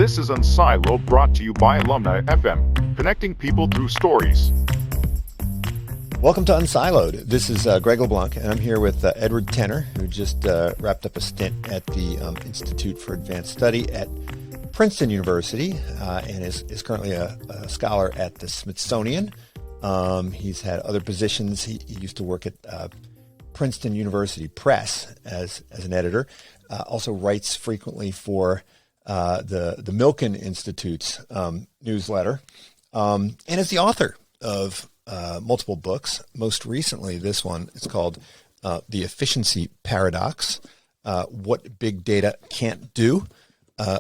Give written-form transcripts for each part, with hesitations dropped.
This is Unsiloed, brought to you by Alumni FM, connecting people through stories. Welcome to Unsiloed. This is Greg LeBlanc, and I'm here with Edward Tenner, who just wrapped up a stint at the Institute for Advanced Study at Princeton University and is currently a scholar at the Smithsonian. He's had other positions. He used to work at Princeton University Press as an editor. Also writes frequently for the Milken Institute's newsletter, and is the author of multiple books. Most recently, this one is called The Efficiency Paradox, What Big Data Can't Do,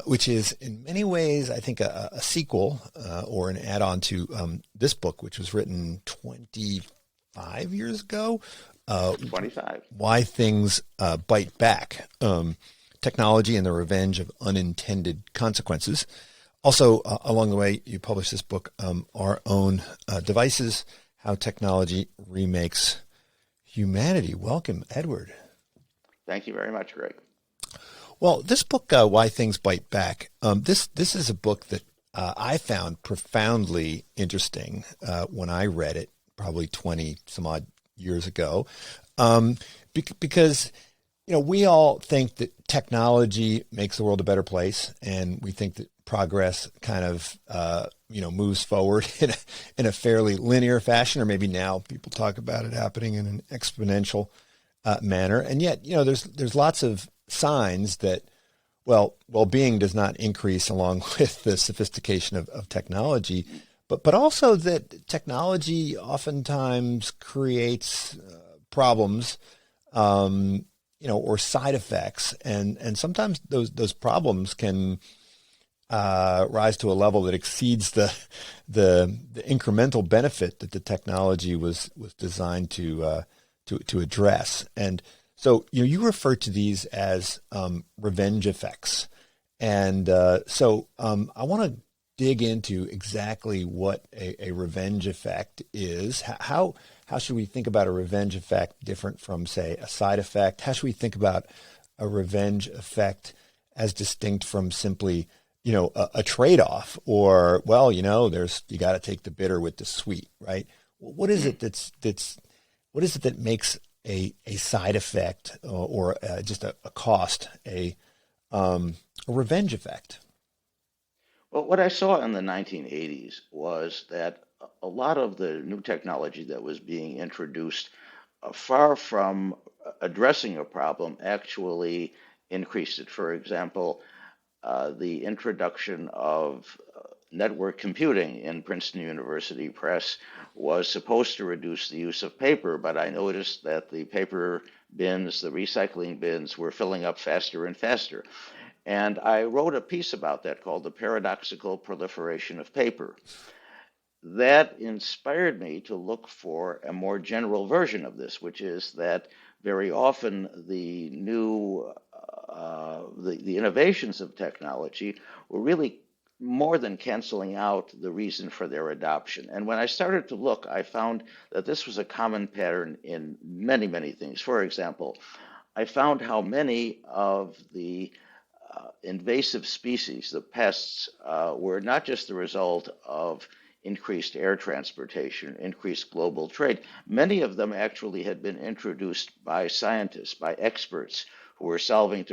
which is in many ways, I think, a sequel or an add-on to this book, which was written 25 years ago. 25. Why Things Bite Back. Technology and the Revenge of Unintended Consequences. Also, along the way, you published this book, Our Own Devices, How Technology Remakes Humanity. Welcome, Edward. Thank you very much, Greg. Well, this book, Why Things Bite Back, this is a book that I found profoundly interesting when I read it, probably 20 some odd years ago, because we all think that technology makes the world a better place, and we think that progress kind of, moves forward in a fairly linear fashion, or maybe now people talk about it happening in an exponential manner. And yet, there's lots of signs that, well-being does not increase along with the sophistication of technology, but also that technology oftentimes creates problems, or side effects, and sometimes those problems can rise to a level that exceeds the incremental benefit that the technology was designed to address. And so you refer to these as revenge effects, and so I want to dig into exactly what a revenge effect is. How should we think about a revenge effect different from, say, a side effect? How should we think about a revenge effect as distinct from simply, a trade-off, or, you got to take the bitter with the sweet, right? What is it what is it that makes a side effect or just a cost a revenge effect? Well, what I saw in the 1980s was that a lot of the new technology that was being introduced, far from addressing a problem, actually increased it. For example, the introduction of network computing in Princeton University Press was supposed to reduce the use of paper, but I noticed that the paper bins, the recycling bins, were filling up faster and faster. And I wrote a piece about that called The Paradoxical Proliferation of Paper. That inspired me to look for a more general version of this, which is that very often the new, the innovations of technology were really more than canceling out the reason for their adoption. And when I started to look, I found that this was a common pattern in many, many things. For example, I found how many of the invasive species, the pests, were not just the result of increased air transportation, increased global trade. Many of them actually had been introduced by scientists, by experts who were solving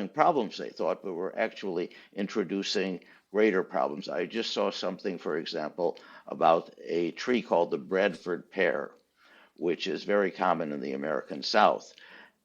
problems they thought, but were actually introducing greater problems. I just saw something, for example, about a tree called the Bradford pear, which is very common in the American South.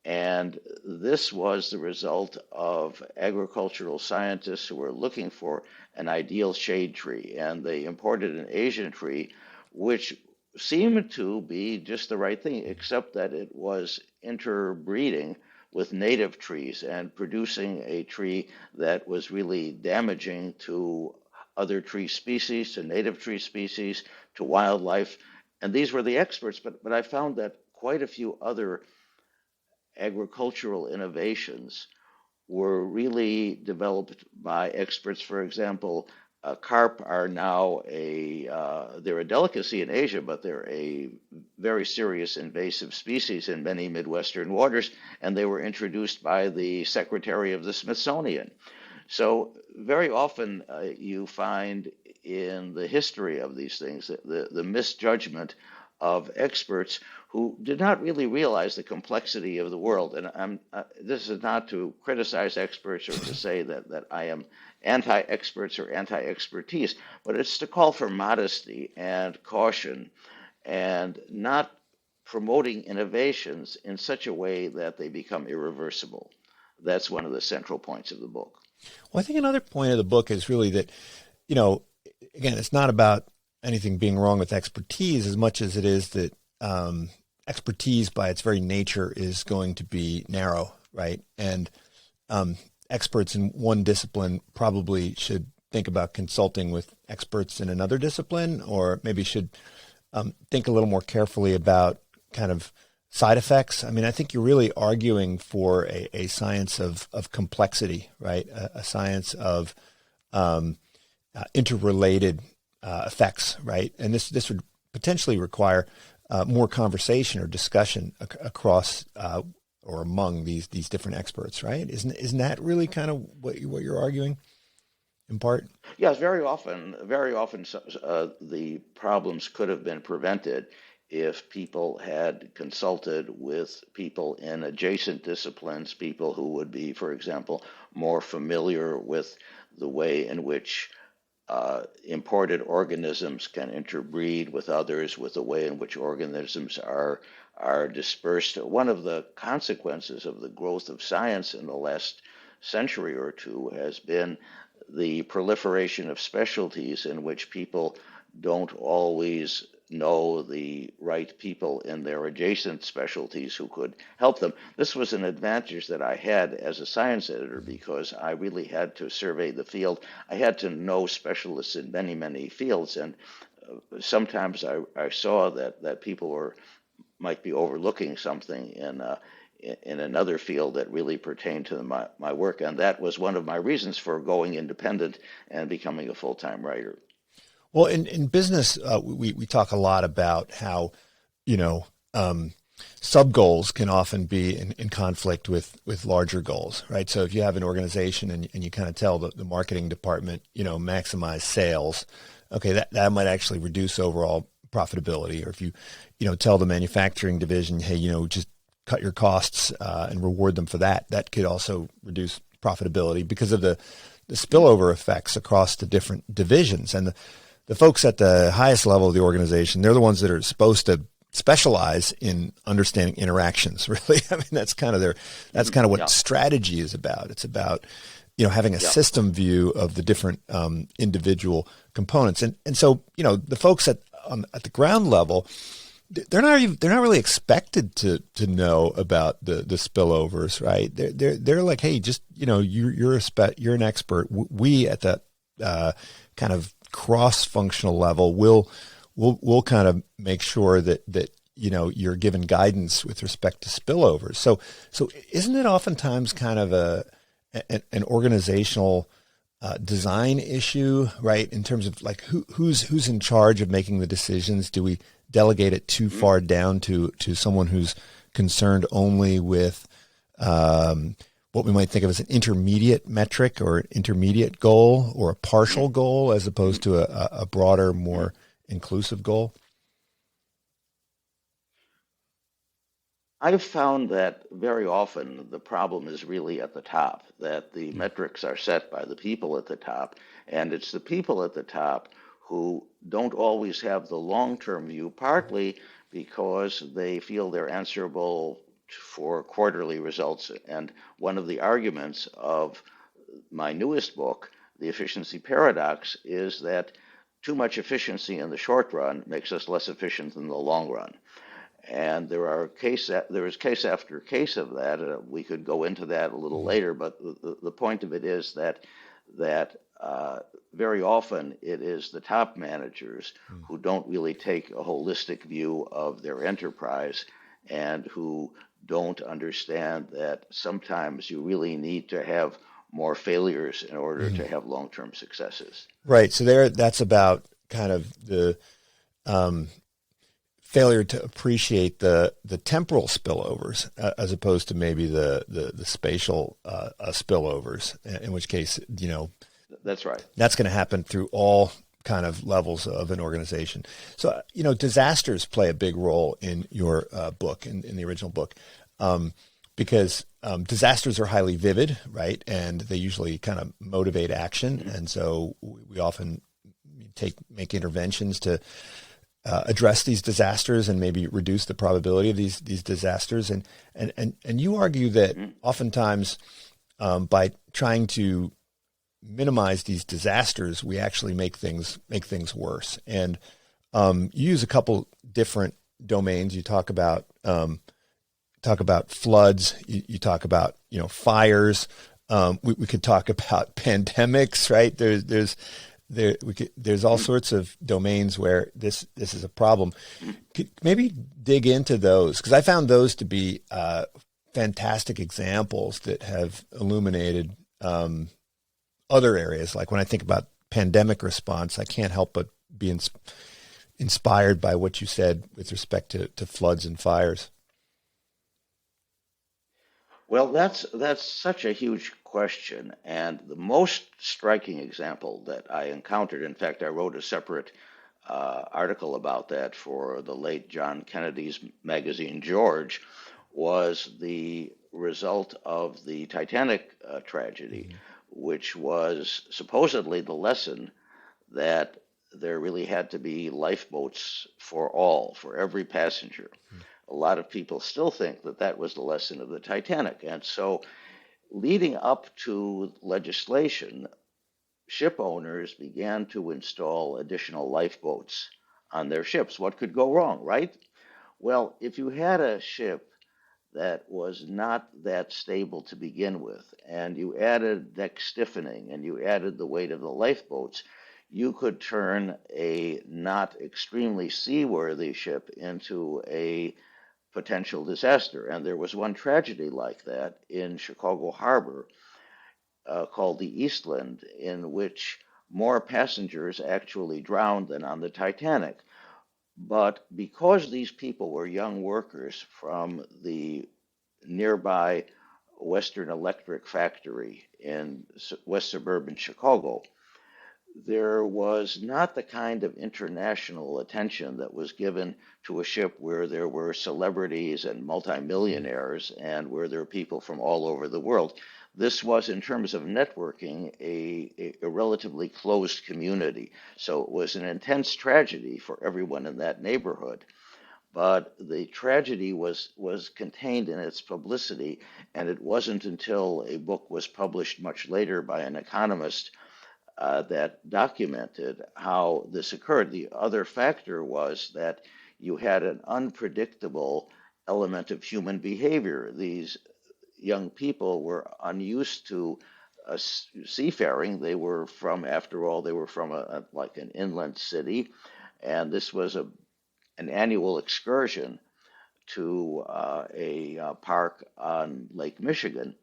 And this was the result of agricultural scientists who were looking for an ideal shade tree. And they imported an Asian tree, which seemed to be just the right thing, except that it was interbreeding with native trees and producing a tree that was really damaging to other tree species, to native tree species, to wildlife. And these were the experts, but I found that quite a few other agricultural innovations were really developed by experts. For example, carp are now they're a delicacy in Asia, but they're a very serious invasive species in many Midwestern waters, and they were introduced by the secretary of the Smithsonian. So very often you find in the history of these things the misjudgment of experts who did not really realize the complexity of the world. And this is not to criticize experts or to say that I am anti-experts or anti-expertise, but it's to call for modesty and caution and not promoting innovations in such a way that they become irreversible. That's one of the central points of the book. Well, I think another point of the book is really that, again, it's not about anything being wrong with expertise as much as it is that expertise by its very nature is going to be narrow, right? And experts in one discipline probably should think about consulting with experts in another discipline, or maybe should think a little more carefully about kind of side effects. I mean, I think you're really arguing for a science of complexity, right? A science of interrelated effects, right? And this would potentially require more conversation or discussion across or among these different experts, right? Isn't that really kind of what you're arguing in part? Yes, very often the problems could have been prevented if people had consulted with people in adjacent disciplines, people who would be, for example, more familiar with the way in which imported organisms can interbreed with others, with the way in which organisms are dispersed. One of the consequences of the growth of science in the last century or two has been the proliferation of specialties in which people don't always know the right people in their adjacent specialties who could help them. This was an advantage that I had as a science editor because I really had to survey the field. I had to know specialists in many, many fields, and sometimes I saw that people might be overlooking something in another field that really pertained to my work, and that was one of my reasons for going independent and becoming a full-time writer. Well, in business, we talk a lot about how, sub-goals can often be in conflict with larger goals, right? So if you have an organization and you kind of tell the marketing department, maximize sales, okay, that might actually reduce overall profitability. Or if you, tell the manufacturing division, hey, just cut your costs and reward them for that, that could also reduce profitability because of the spillover effects across the different divisions. And the folks at the highest level of the organization, they're the ones that are supposed to specialize in understanding interactions, really. I mean, that's kind of what strategy is about. It's about, having a system view of the different individual components. And so, the folks at the ground level, they're not really expected to know about the spillovers, right? They're like, hey, just, you're an expert. We at the kind of cross-functional level we'll kind of make sure that you're given guidance with respect to spillovers. So isn't it oftentimes kind of an organizational design issue, right? In terms of like who's in charge of making the decisions? Do we delegate it too far down to someone who's concerned only with what we might think of as an intermediate metric or an intermediate goal or a partial goal as opposed to a broader, more inclusive goal? I've found that very often the problem is really at the top, that the metrics are set by the people at the top, and it's the people at the top who don't always have the long-term view, partly because they feel they're answerable for quarterly results. And one of the arguments of my newest book, The Efficiency Paradox, is that too much efficiency in the short run makes us less efficient in the long run. And there is case after case of that. We could go into that a little later, but the point of it is that very often it is the top managers who don't really take a holistic view of their enterprise and who don't understand that sometimes you really need to have more failures in order to have long-term successes. Right. So that's about kind of the failure to appreciate the temporal spillovers as opposed to maybe the spatial spillovers, in which case, That's right. that's going to happen through all kind of levels of an organization. So, disasters play a big role in your book, in the original book, because disasters are highly vivid, right? And they usually kind of motivate action. And so we often make interventions to address these disasters and maybe reduce the probability of these disasters. And you argue that oftentimes by trying to minimize these disasters, we actually make things worse. And you use a couple different domains. You talk about floods. You talk about fires. We could talk about pandemics, right? There's all sorts of domains where this is a problem. Maybe dig into those, because I found those to be fantastic examples that have illuminated other areas. Like when I think about pandemic response, I can't help but be inspired by what you said with respect to floods and fires. Well, that's such a huge question, and the most striking example that I encountered. In fact, I wrote a separate article about that for the late John Kennedy's magazine George, was the result of the Titanic tragedy, which was supposedly the lesson that there really had to be lifeboats for every passenger. A lot of people still think that that was the lesson of the Titanic. And so, leading up to legislation, ship owners began to install additional lifeboats on their ships. What could go wrong, right? Well, if you had a ship that was not that stable to begin with, and you added deck stiffening, and you added the weight of the lifeboats, you could turn a not extremely seaworthy ship into a potential disaster. And there was one tragedy like that in Chicago Harbor called the Eastland, in which more passengers actually drowned than on the Titanic. But because these people were young workers from the nearby Western Electric factory in West suburban Chicago, there was not the kind of international attention that was given to a ship where there were celebrities and multimillionaires and where there were people from all over the world. This was, in terms of networking, a relatively closed community. So it was an intense tragedy for everyone in that neighborhood. But the tragedy was contained in its publicity, and it wasn't until a book was published much later by an economist that documented how this occurred. The other factor was that you had an unpredictable element of human behavior. These young people were unused to seafaring. They were from, after all, like an inland city, and this was an annual excursion to a park on Lake Michigan.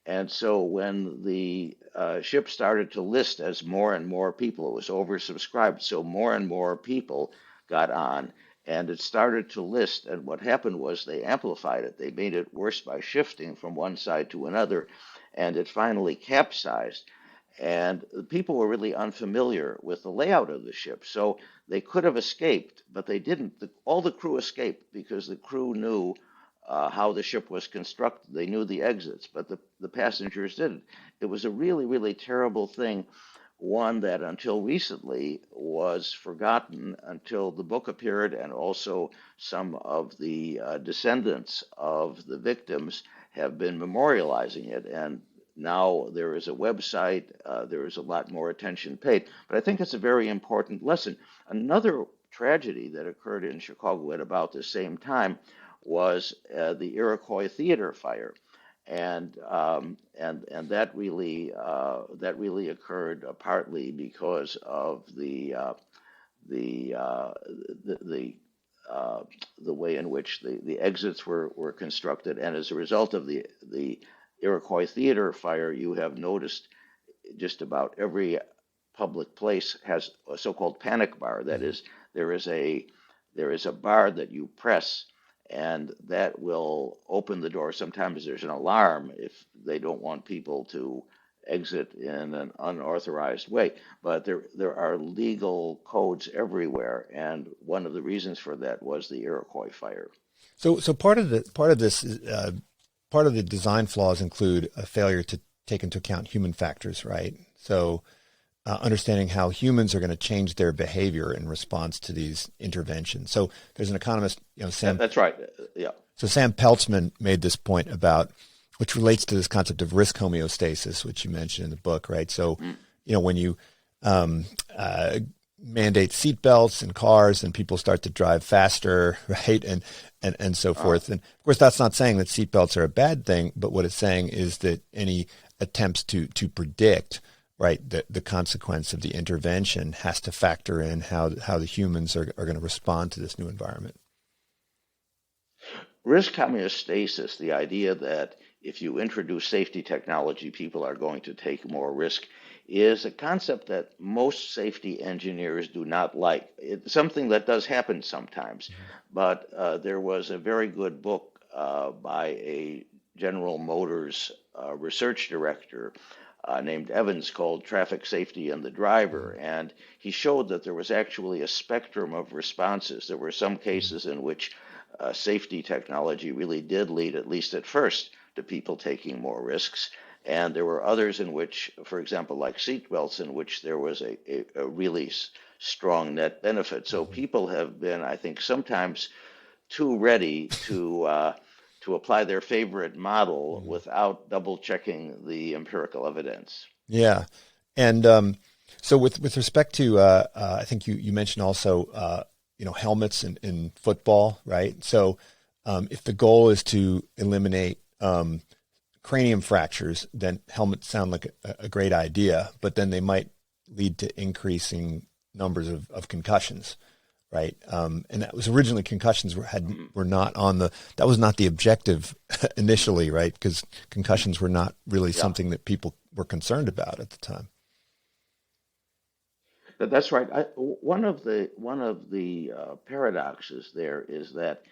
And so when the ship started to list as more and more people, it was oversubscribed, so more and more people got on, and it started to list. And what happened was they amplified it. They made it worse by shifting from one side to another, and it finally capsized. And the people were really unfamiliar with the layout of the ship, so they could have escaped, but they didn't. All the crew escaped because the crew knew how the ship was constructed. They knew the exits, but the passengers didn't. It was a really, really terrible thing, one that until recently was forgotten until the book appeared, and also some of the descendants of the victims have been memorializing it. And now there is a website, there is a lot more attention paid. But I think it's a very important lesson. Another tragedy that occurred in Chicago at about the same time was the Iroquois Theater fire, and that really occurred partly because of the way in which the exits were constructed, and as a result of the Iroquois Theater fire, you have noticed just about every public place has a so-called panic bar. That is, there there is a bar that you press, and that will open the door. Sometimes there's an alarm if they don't want people to exit in an unauthorized way. But there are legal codes everywhere, and one of the reasons for that was the Iroquois fire. So part of this part of the design flaws include a failure to take into account human factors, right? So understanding how humans are going to change their behavior in response to these interventions. So there's an economist, Sam. That's right. Yeah. So Sam Peltzman made this point about, which relates to this concept of risk homeostasis, which you mentioned in the book, right? So, when you mandate seatbelts in cars and people start to drive faster, right? And so forth. And of course, that's not saying that seatbelts are a bad thing, but what it's saying is that any attempts to predict, right, the consequence of the intervention has to factor in how the humans are going to respond to this new environment. Risk homeostasis, the idea that if you introduce safety technology, people are going to take more risk, is a concept that most safety engineers do not like. It's something that does happen sometimes, but there was a very good book by a General Motors research director named Evans called Traffic Safety and the Driver, and he showed that there was actually a spectrum of responses. There were some cases in which safety technology really did lead, at least at first, to people taking more risks. And there were others in which, for example, like seatbelts, in which there was a really strong net benefit. So people have been, I think, sometimes too ready to apply their favorite model without double checking the empirical evidence. Yeah. And so with respect to, I think you mentioned also, helmets in football, right? So if the goal is to eliminate cranium fractures, then helmets sound like a great idea, but then they might lead to increasing numbers of concussions, right? And that was originally concussions were not on that was not the objective initially, right? Because concussions were not really something that people were concerned about at the time. That's right. One of the paradoxes there is that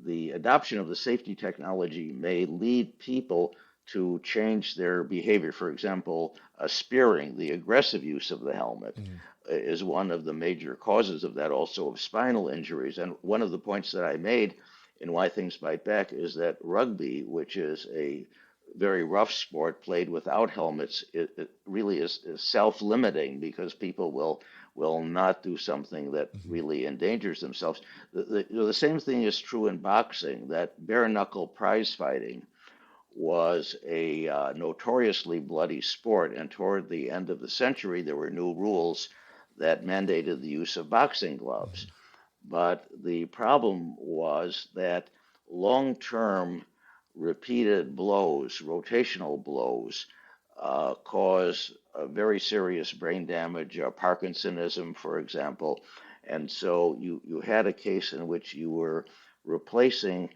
the adoption of the safety technology may lead people to change their behavior. For example, spearing, the aggressive use of the helmet, is one of the major causes of that, also of spinal injuries. And one of the points that I made in Why Things Bite Back is that rugby, which is a very rough sport played without helmets, it really is self-limiting because people will not do something that really endangers themselves. The same thing is true in boxing, that bare knuckle prize fighting was a notoriously bloody sport, and toward the end of the century there were new rules that mandated the use of boxing gloves. But the problem was that long-term repeated blows, rotational blows, cause very serious brain damage, Parkinsonism, for example. And so you had a case in which you were replacing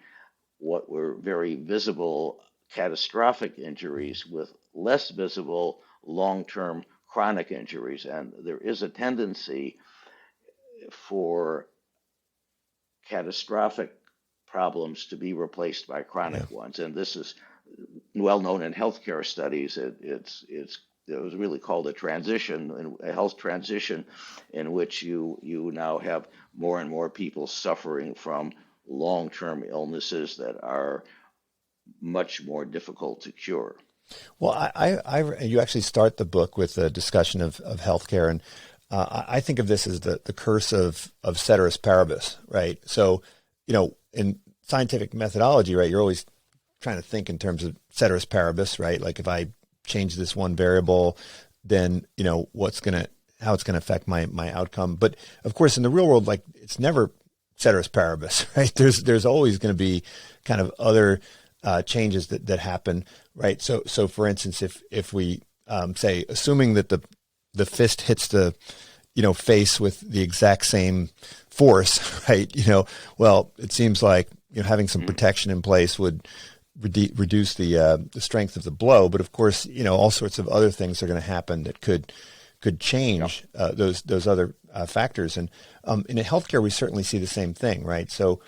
what were very visible catastrophic injuries with less visible long-term chronic injuries. And there is a tendency for catastrophic problems to be replaced by chronic ones. And this is well known in healthcare studies. It was really called a transition, a health transition, in which you now have more and more people suffering from long-term illnesses that are much more difficult to cure. Well, you actually start the book with a discussion of healthcare, and I think of this as the curse of ceteris paribus, right? So, in scientific methodology, right, you're always trying to think in terms of ceteris paribus, right? Like if I change this one variable, then how it's going to affect my outcome. But of course, in the real world, like it's never ceteris paribus, right? There's always going to be kind of other changes that happen, right? So for instance, if we say, assuming that the fist hits the face with the exact same force, right? Well, it seems like having some protection in place would reduce the strength of the blow. But of course, all sorts of other things are going to happen that could could change those other factors. And in healthcare, we certainly see the same thing, right? So,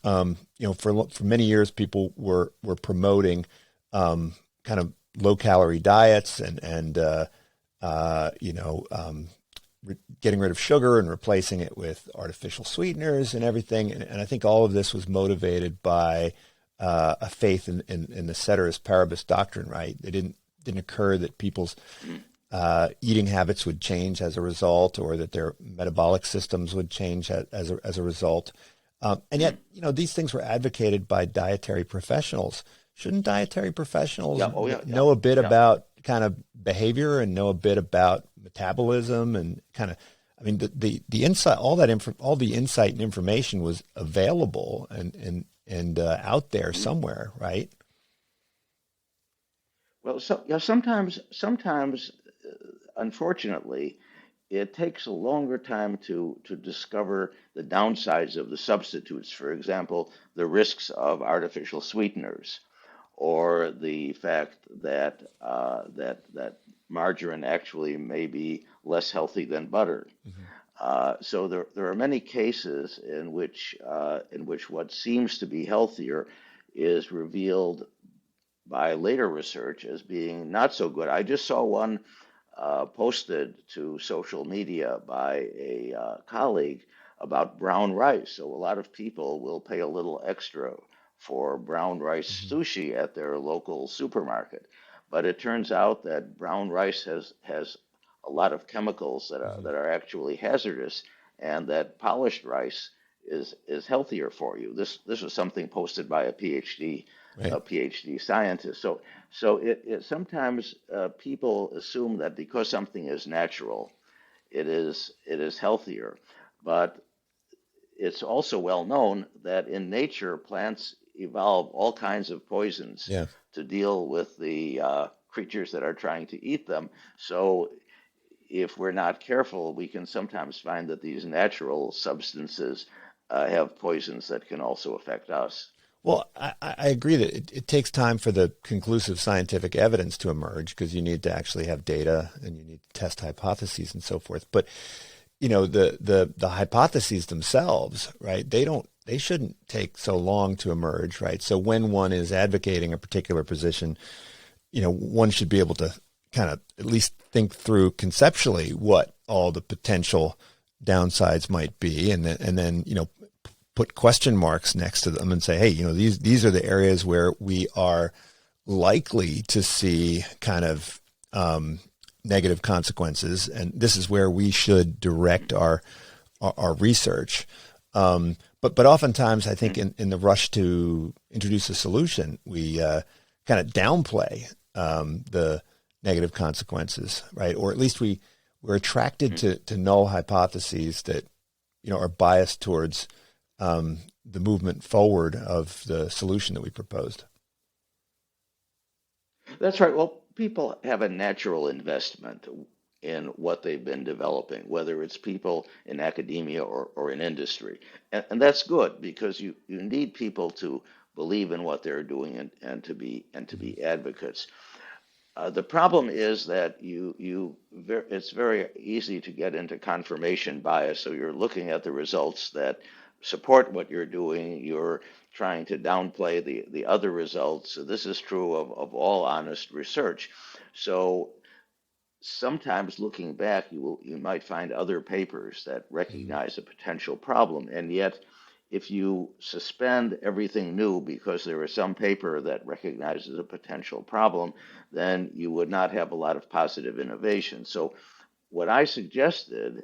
for many years, people were promoting kind of low calorie diets and getting rid of sugar and replacing it with artificial sweeteners and everything. And I think all of this was motivated by a faith in the ceteris paribus doctrine, right? It didn't occur that people's eating habits would change as a result, or that their metabolic systems would change as a result. And yet, these things were advocated by dietary professionals. Shouldn't dietary professionals know a bit about kind of behavior and know a bit about metabolism and kind of, the insight, all the insight and information was available and out there somewhere, right? Well, sometimes, unfortunately, it takes a longer time to discover the downsides of the substitutes. For example, the risks of artificial sweeteners, or the fact that that margarine actually may be less healthy than butter. So there are many cases in which what seems to be healthier is revealed by later research as being not so good. I just saw one posted to social media by a colleague about brown rice. So a lot of people will pay a little extra for brown rice sushi at their local supermarket, but it turns out that brown rice has a lot of chemicals that are actually hazardous, and that polished rice is healthier for you. This was something posted by a PhD scientist. So it sometimes people assume that because something is natural, it is healthier, but it's also well known that in nature plants evolve all kinds of poisons to deal with the creatures that are trying to eat them. So if we're not careful, we can sometimes find that these natural substances have poisons that can also affect us. Well, I agree that it takes time for the conclusive scientific evidence to emerge, because you need to actually have data and you need to test hypotheses and so forth. But the hypotheses themselves, right? They shouldn't take so long to emerge, right? So when one is advocating a particular position, one should be able to kind of at least think through conceptually what all the potential downsides might be, and then put question marks next to them and say, hey, these are the areas where we are likely to see kind of negative consequences, and this is where we should direct our research. But oftentimes, I think in the rush to introduce a solution, we kind of downplay the negative consequences, right? Or at least we're attracted to null hypotheses that are biased towards the movement forward of the solution that we proposed. That's right. Well, people have a natural investment in what they've been developing, whether it's people in academia or in industry. And that's good, because you need people to believe in what they're doing and to be advocates. The problem is that it's very easy to get into confirmation bias. So you're looking at the results that support what you're doing. You're trying to downplay the other results. So this is true of all honest research. So sometimes looking back, you might find other papers that recognize a potential problem, and yet if you suspend everything new because there is some paper that recognizes a potential problem, then you would not have a lot of positive innovation. So what I suggested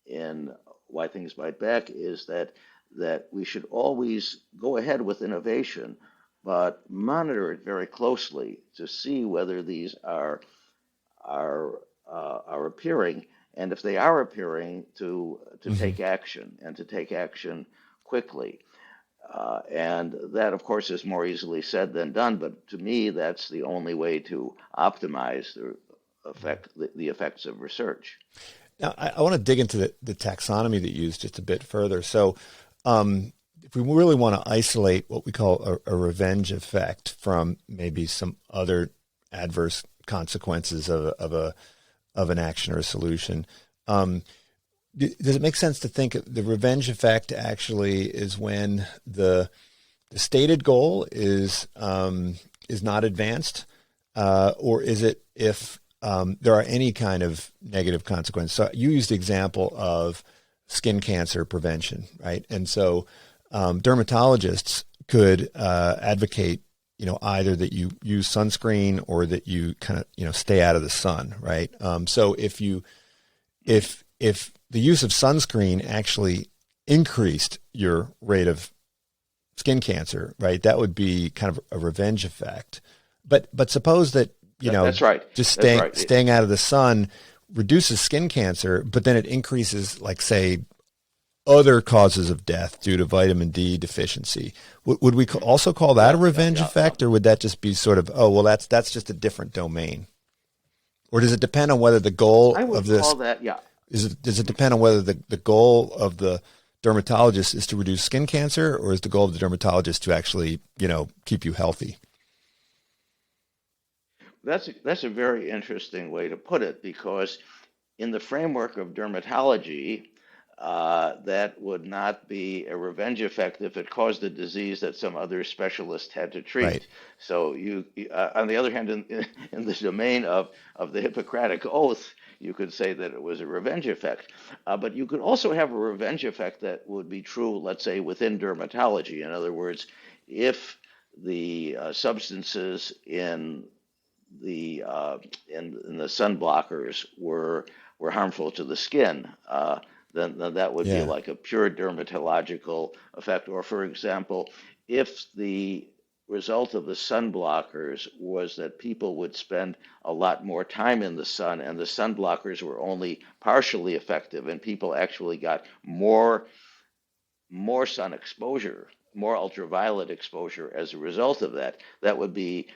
in Why Things Bite Back is that we should always go ahead with innovation, but monitor it very closely to see whether these are appearing, and if they are appearing, to take action, and to take action quickly. And that, of course, is more easily said than done, but to me, that's the only way to optimize the effects of research. Now, I want to dig into the taxonomy that you used just a bit further. So if we really want to isolate what we call a revenge effect from maybe some other adverse consequences of of an action or a solution. Um, does it make sense to think of the revenge effect actually is when the stated goal is not advanced, or is it if there are any kind of negative consequence? So you used the example of skin cancer prevention, right? And so dermatologists could advocate, either that you use sunscreen or that you kind of, stay out of the sun, right? So if the use of sunscreen actually increased your rate of skin cancer, right, that would be kind of a revenge effect. But suppose that That's right. just That's right. staying out of the sun reduces skin cancer, but then it increases, like, say, other causes of death due to vitamin D deficiency. Would we also call that a revenge effect, or would that just be sort of, oh, well, that's just a different domain? Or does it depend on whether the goal I would of this call that, yeah. does it depend on whether the goal of the dermatologist is to reduce skin cancer, or is the goal of the dermatologist to actually, keep you healthy? That's a very interesting way to put it, because in the framework of dermatology, that would not be a revenge effect if it caused a disease that some other specialist had to Right. treat. So on the other hand, in the domain of the Hippocratic Oath, you could say that it was a revenge effect. But you could also have a revenge effect that would be true, let's say, within dermatology. In other words, if the substances in the sun blockers were harmful to the skin, then that would be Yeah. like a pure dermatological effect. Or, for example, if the result of the sun blockers was that people would spend a lot more time in the sun, and the sun blockers were only partially effective, and people actually got more sun exposure, more ultraviolet exposure as a result of that, that would be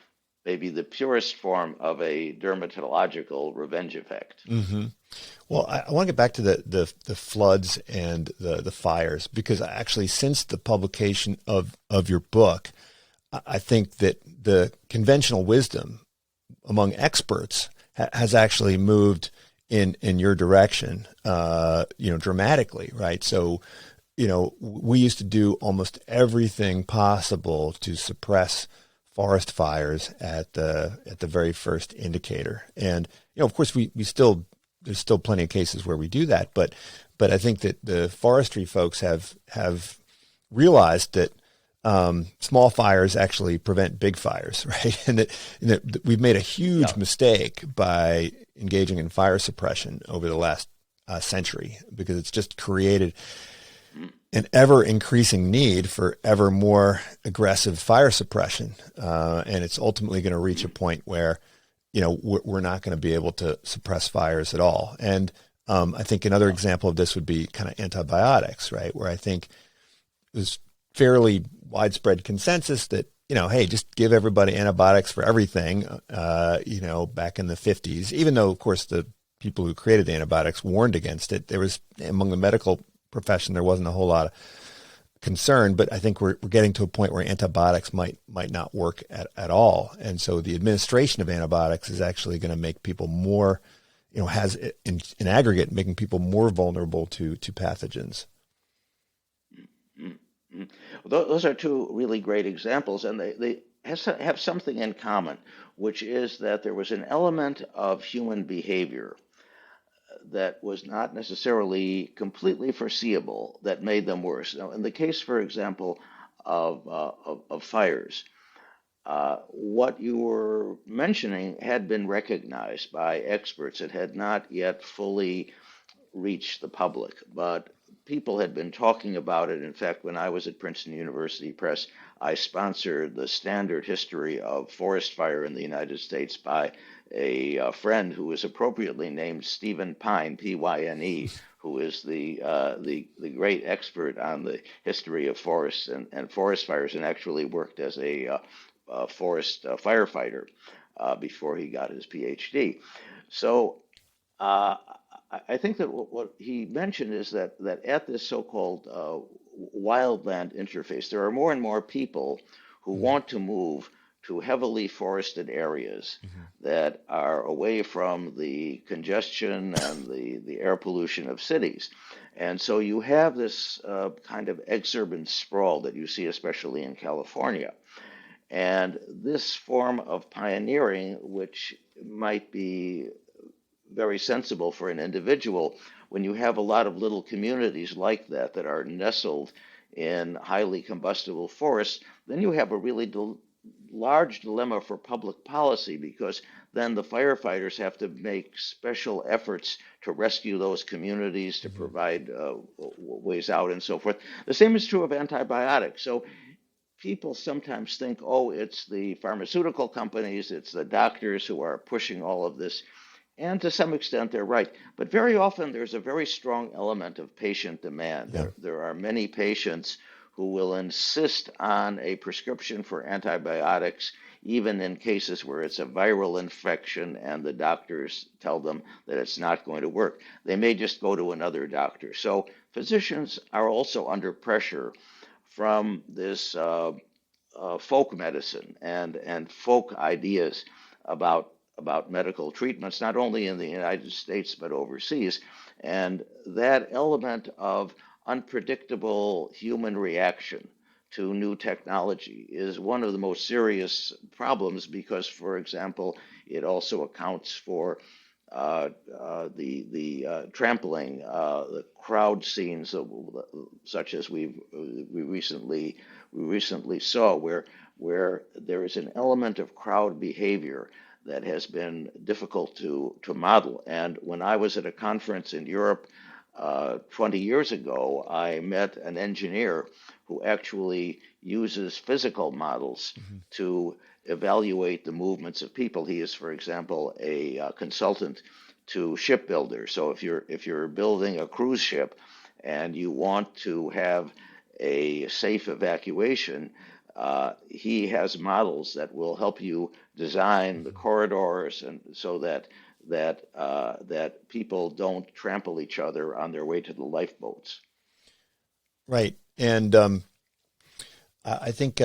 maybe the purest form of a dermatological revenge effect. hmm Well, I want to get back to the floods and the fires, because actually, since the publication of your book, I think that the conventional wisdom among experts has actually moved in your direction, dramatically, right? So, we used to do almost everything possible to suppress forest fires at the very first indicator, and of course, we still there's still plenty of cases where we do that, but I think that the forestry folks have realized that small fires actually prevent big fires, right? And that we've made a huge Yeah. mistake by engaging in fire suppression over the last century, because it's just created an ever increasing need for ever more aggressive fire suppression, and it's ultimately going to reach a point where we're not going to be able to suppress fires at all. And I think another example of this would be kind of antibiotics, right? Where I think there's fairly widespread consensus that, hey, just give everybody antibiotics for everything, back in the 50s, even though, of course, the people who created antibiotics warned against it. There was, among the medical profession, there wasn't a whole lot of concern, but I think we're getting to a point where antibiotics might not work at all. And so the administration of antibiotics is actually going to make people more, has in aggregate, making people more vulnerable to pathogens. Mm-hmm. Those are two really great examples, and they have something in common, which is that there was an element of human behavior that was not necessarily completely foreseeable that made them worse. Now, in the case, for example, of fires, what you were mentioning had been recognized by experts. It had not yet fully reach the public, but people had been talking about it. In fact, when I was at Princeton University Press, I sponsored the standard history of forest fire in the United States by a friend who was appropriately named Stephen Pyne, Pyne, who is the great expert on the history of forests and forest fires, and actually worked as a forest firefighter before he got his PhD. So uh, I think that what he mentioned is that at this so-called wildland interface, there are more and more people who want to move to heavily forested areas that are away from the congestion and the air pollution of cities. And so you have this kind of exurban sprawl that you see especially in California. And this form of pioneering, which might be very sensible for an individual, when you have a lot of little communities like that that are nestled in highly combustible forests, then you have a really large dilemma for public policy, because then the firefighters have to make special efforts to rescue those communities, to provide ways out and so forth. The same is true of antibiotics. So people sometimes think, oh, it's the pharmaceutical companies, it's the doctors who are pushing all of this. And to some extent, they're right. But very often, there's a very strong element of patient demand. Yeah. There are many patients who will insist on a prescription for antibiotics, even in cases where it's a viral infection and the doctors tell them that it's not going to work. They may just go to another doctor. So physicians are also under pressure from this folk medicine and folk ideas about medical treatments, not only in the United States, but overseas. And that element of unpredictable human reaction to new technology is one of the most serious problems because, for example, it also accounts for the trampling, the crowd scenes such as we recently saw, where there is an element of crowd behavior that has been difficult to model. And when I was at a conference in Europe 20 years ago, I met an engineer who actually uses physical models to evaluate the movements of people. He is, for example, a consultant to shipbuilders. So if you're building a cruise ship and you want to have a safe evacuation, he has models that will help you design the corridors, and so that people don't trample each other on their way to the lifeboats. Right, and I think.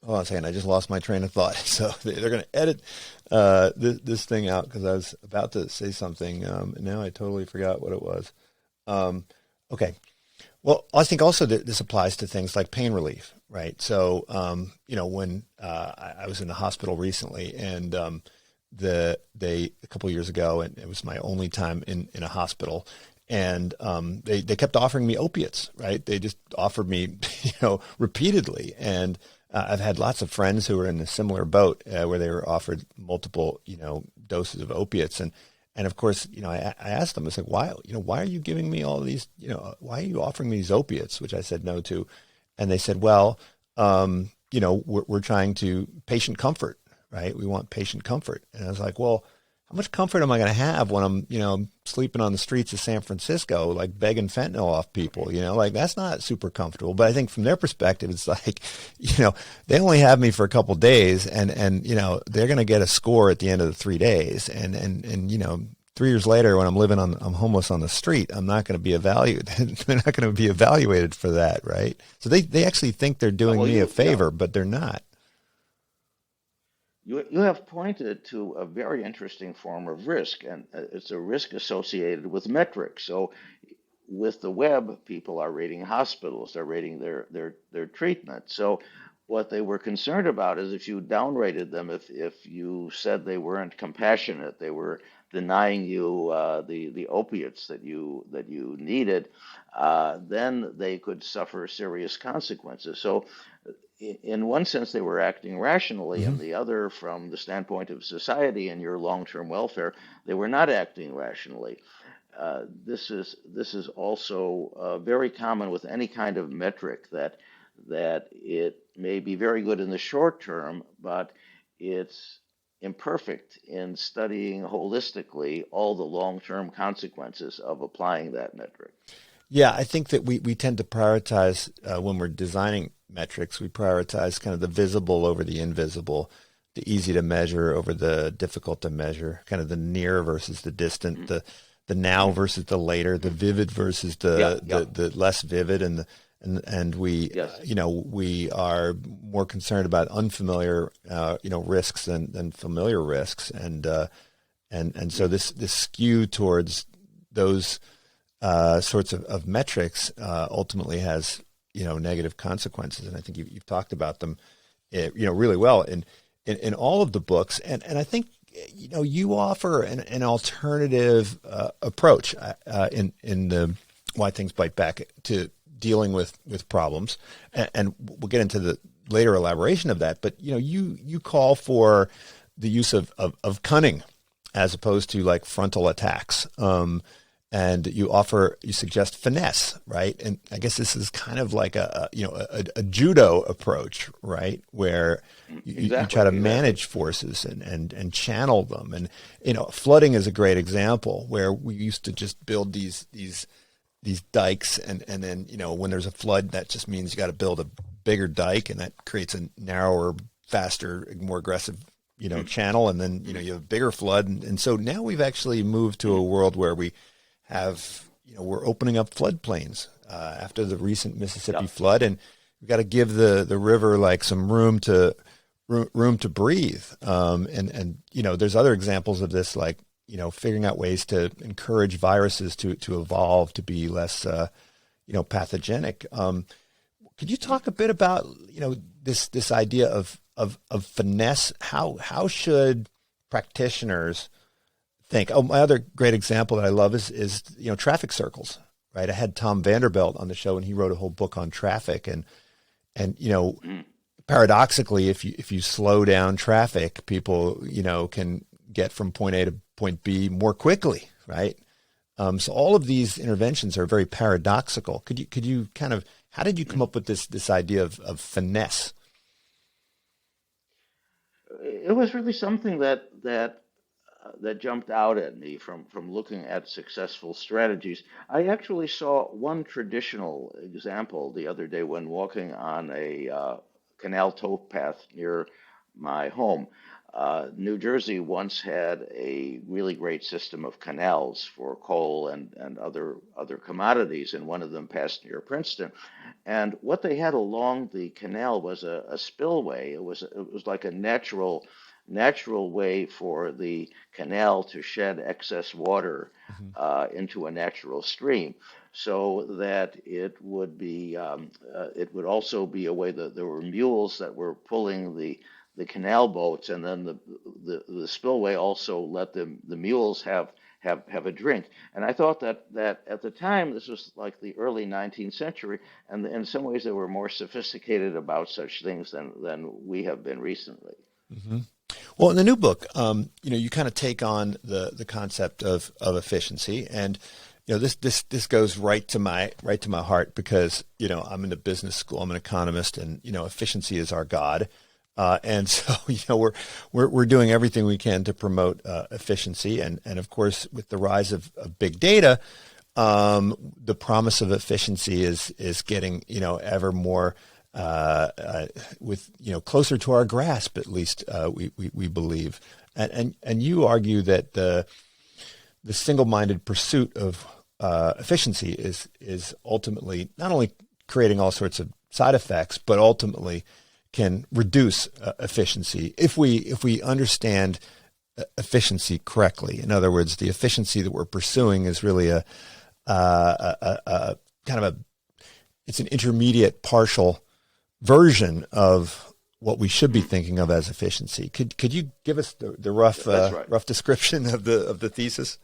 Hold on a second, I just lost my train of thought. So they're going to edit this thing out because I was about to say something, and now I totally forgot what it was. Okay. Well, I think also that this applies to things like pain relief, right? So, when I was in the hospital recently, and a couple of years ago, and it was my only time in a hospital, and they kept offering me opiates, right? They just offered me, repeatedly, and I've had lots of friends who were in a similar boat where they were offered multiple, doses of opiates, and of course, I asked them, I said, why are you giving me all these, why are you offering me these opiates, which I said no to, and they said, well, we're trying to patient comfort, right? We want patient comfort, and I was like, well, how much comfort am I going to have when I'm, sleeping on the streets of San Francisco, like begging fentanyl off people, like that's not super comfortable. But I think from their perspective, it's like, they only have me for a couple of days and they're going to get a score at the end of the 3 days. And 3 years later, when I'm homeless on the street, I'm not going to be evaluated. They're not going to be evaluated for that. Right. So they actually think they're doing me a favor, but they're not. You have pointed to a very interesting form of risk, and it's a risk associated with metrics. So with the web, people are rating hospitals, they're rating their treatment. So what they were concerned about is if you downrated them, if you said they weren't compassionate, they were denying you the opiates that you needed, then they could suffer serious consequences. So in one sense, they were acting rationally, and the other, from the standpoint of society and your long-term welfare, they were not acting rationally. This is also very common with any kind of metric that it may be very good in the short term, but it's imperfect in studying holistically all the long-term consequences of applying that metric. Yeah, I think that we tend to prioritize when we're designing metrics, we prioritize kind of the visible over the invisible, the easy to measure over the difficult to measure, kind of the near versus the distant, the now versus the later, the vivid versus the less vivid, and and we Yes. we are more concerned about unfamiliar risks than familiar risks, and so this skew towards those sorts of metrics ultimately has negative consequences, and I think you've talked about them really well in all of the books, and I think you offer an alternative approach in the Why Things Bite Back to dealing with problems, and we'll get into the later elaboration of that. But you call for the use of cunning as opposed to like frontal attacks. And you suggest finesse, right? And I guess this is kind of like a judo approach, right? Where you try to manage forces and channel them. And, flooding is a great example where we used to just build these dikes. And then, when there's a flood, that just means you got to build a bigger dike, and that creates a narrower, faster, more aggressive, channel. And then, you have a bigger flood. And so now we've actually moved to a world where we have, we're opening up floodplains after the recent Mississippi flood, and we've got to give the river like some room to breathe. And there's other examples of this, like figuring out ways to encourage viruses to evolve to be less pathogenic. Could you talk a bit about this idea of finesse? How should practitioners think? Oh, my other great example that I love is traffic circles, right? I had Tom Vanderbilt on the show, and he wrote a whole book on traffic, and paradoxically, if you slow down traffic, people can get from point A to point B more quickly, right? So all of these interventions are very paradoxical. Could you kind of, how did you come up with this idea of finesse? It was really something that jumped out at me from looking at successful strategies. I actually saw one traditional example the other day when walking on a canal towpath near my home. New Jersey once had a really great system of canals for coal and other commodities, and one of them passed near Princeton. And what they had along the canal was a spillway. It was like a natural way for the canal to shed excess water into a natural stream, so that it would also be a way that there were mules that were pulling the canal boats, and then the spillway also let the mules have a drink. And I thought that at the time, this was like the early 19th century, and in some ways they were more sophisticated about such things than we have been recently. Mm-hmm. Well, in the new book, you kind of take on the concept of efficiency, and this goes right to my heart because I'm in the business school, I'm an economist, and efficiency is our god. And so, we're doing everything we can to promote efficiency, and of course, with the rise of big data, the promise of efficiency is getting ever more with closer to our grasp, at least we believe, and you argue that the single-minded pursuit of efficiency is ultimately not only creating all sorts of side effects, but ultimately can reduce efficiency if we understand efficiency correctly. In other words, the efficiency that we're pursuing is really a kind of it's an intermediate partial version of what we should be thinking of as efficiency. Could you give us the rough rough description of the thesis?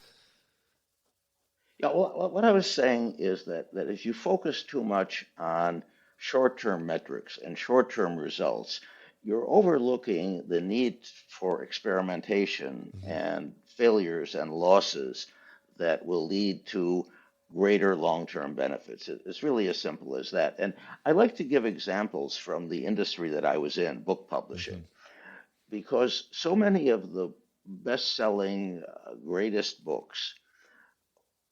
Yeah, well, what I was saying is that if you focus too much on short-term metrics and short-term results, you're overlooking the need for experimentation and failures and losses that will lead to greater long-term benefits. It's really as simple as that. And I like to give examples from the industry that I was in, book publishing, because so many of the best-selling, greatest books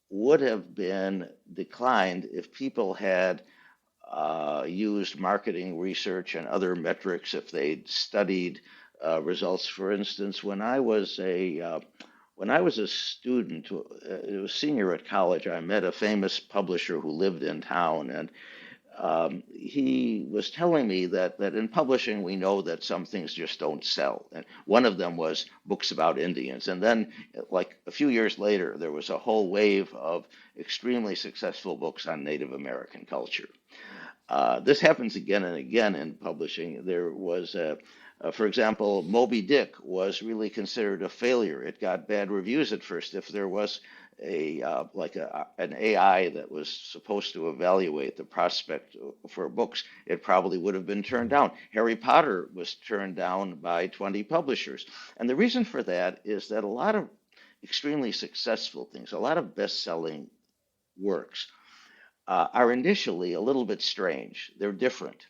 would have been declined if people had used marketing research and other metrics, if they'd studied results. For instance, when I was a student, it was senior at college, I met a famous publisher who lived in town, and he was telling me that in publishing, we know that some things just don't sell. And one of them was books about Indians. And then, like a few years later, there was a whole wave of extremely successful books on Native American culture. This happens again and again in publishing. There was, for example, Moby Dick was really considered a failure. It got bad reviews at first. If there was an AI that was supposed to evaluate the prospect for books, it probably would have been turned down. Harry Potter was turned down by 20 publishers. And the reason for that is that a lot of extremely successful things, a lot of best-selling works, are initially a little bit strange. They're different.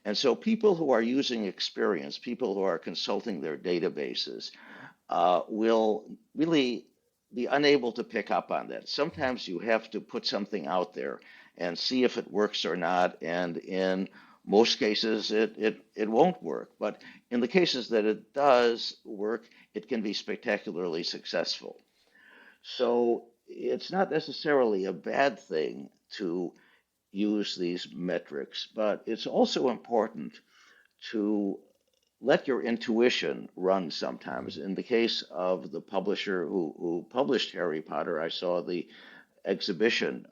And so people who are using experience, people who are consulting their databases, will really be unable to pick up on that. Sometimes you have to put something out there and see if it works or not. And in most cases, it won't work. But in the cases that it does work, it can be spectacularly successful. So it's not necessarily a bad thing to use these metrics, but it's also important to let your intuition run sometimes. In the case of the publisher who published Harry Potter, I saw the exhibition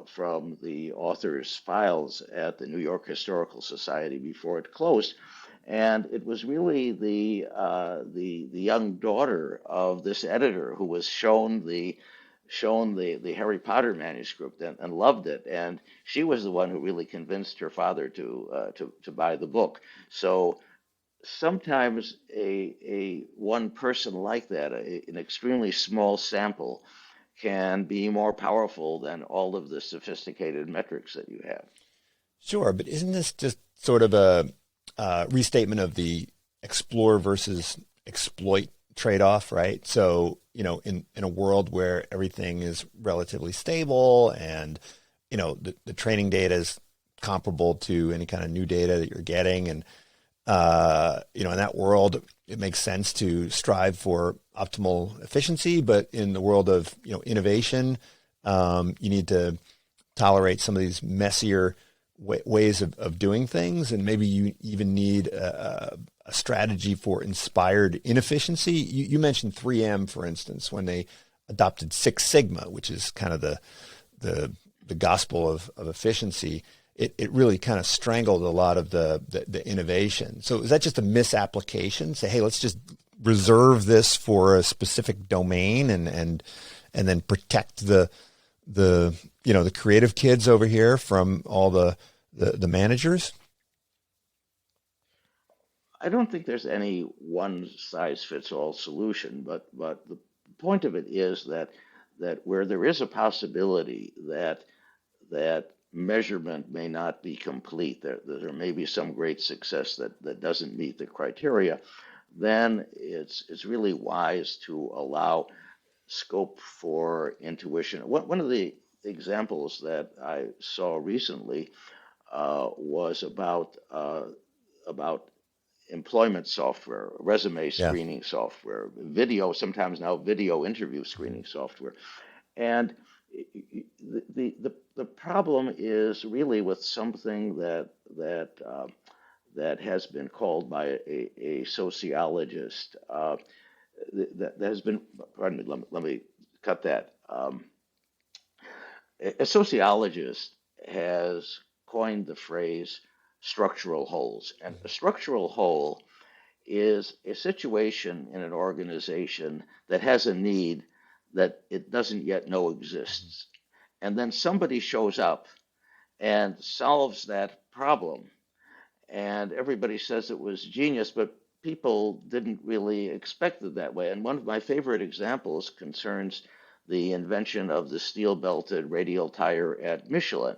from the author's files at the New York Historical Society before it closed. And it was really the young daughter of this editor who was shown the Harry Potter manuscript and loved it, and she was the one who really convinced her father to buy the book. So sometimes a one person like that, an extremely small sample, can be more powerful than all of the sophisticated metrics that you have. Sure, but isn't this just sort of a restatement of the explore versus exploit trade-off, right? So, in a world where everything is relatively stable and, the training data is comparable to any kind of new data that you're getting. And, in that world, it makes sense to strive for optimal efficiency. But in the world of, innovation, you need to tolerate some of these messier ways of doing things. And maybe you even need a strategy for inspired inefficiency. You mentioned 3M, for instance, when they adopted Six Sigma, which is kind of the gospel of efficiency. It really kind of strangled a lot of the innovation. So is that just a misapplication? Say, hey, let's just reserve this for a specific domain and then protect the creative kids over here from all the managers? I don't think there's any one size fits all solution, but the point of it is that where there is a possibility that measurement may not be complete, there may be some great success that doesn't meet the criteria, then it's really wise to allow scope for intuition. One of the examples that I saw recently was about employment software, resume Yeah. screening software, sometimes now video interview screening software. And the problem is really with something that has been called by a sociologist that has been, pardon me, let me cut that. A sociologist has coined the phrase structural holes. And a structural hole is a situation in an organization that has a need that it doesn't yet know exists. And then somebody shows up and solves that problem. And everybody says it was genius, but people didn't really expect it that way. And one of my favorite examples concerns the invention of the steel-belted radial tire at Michelin.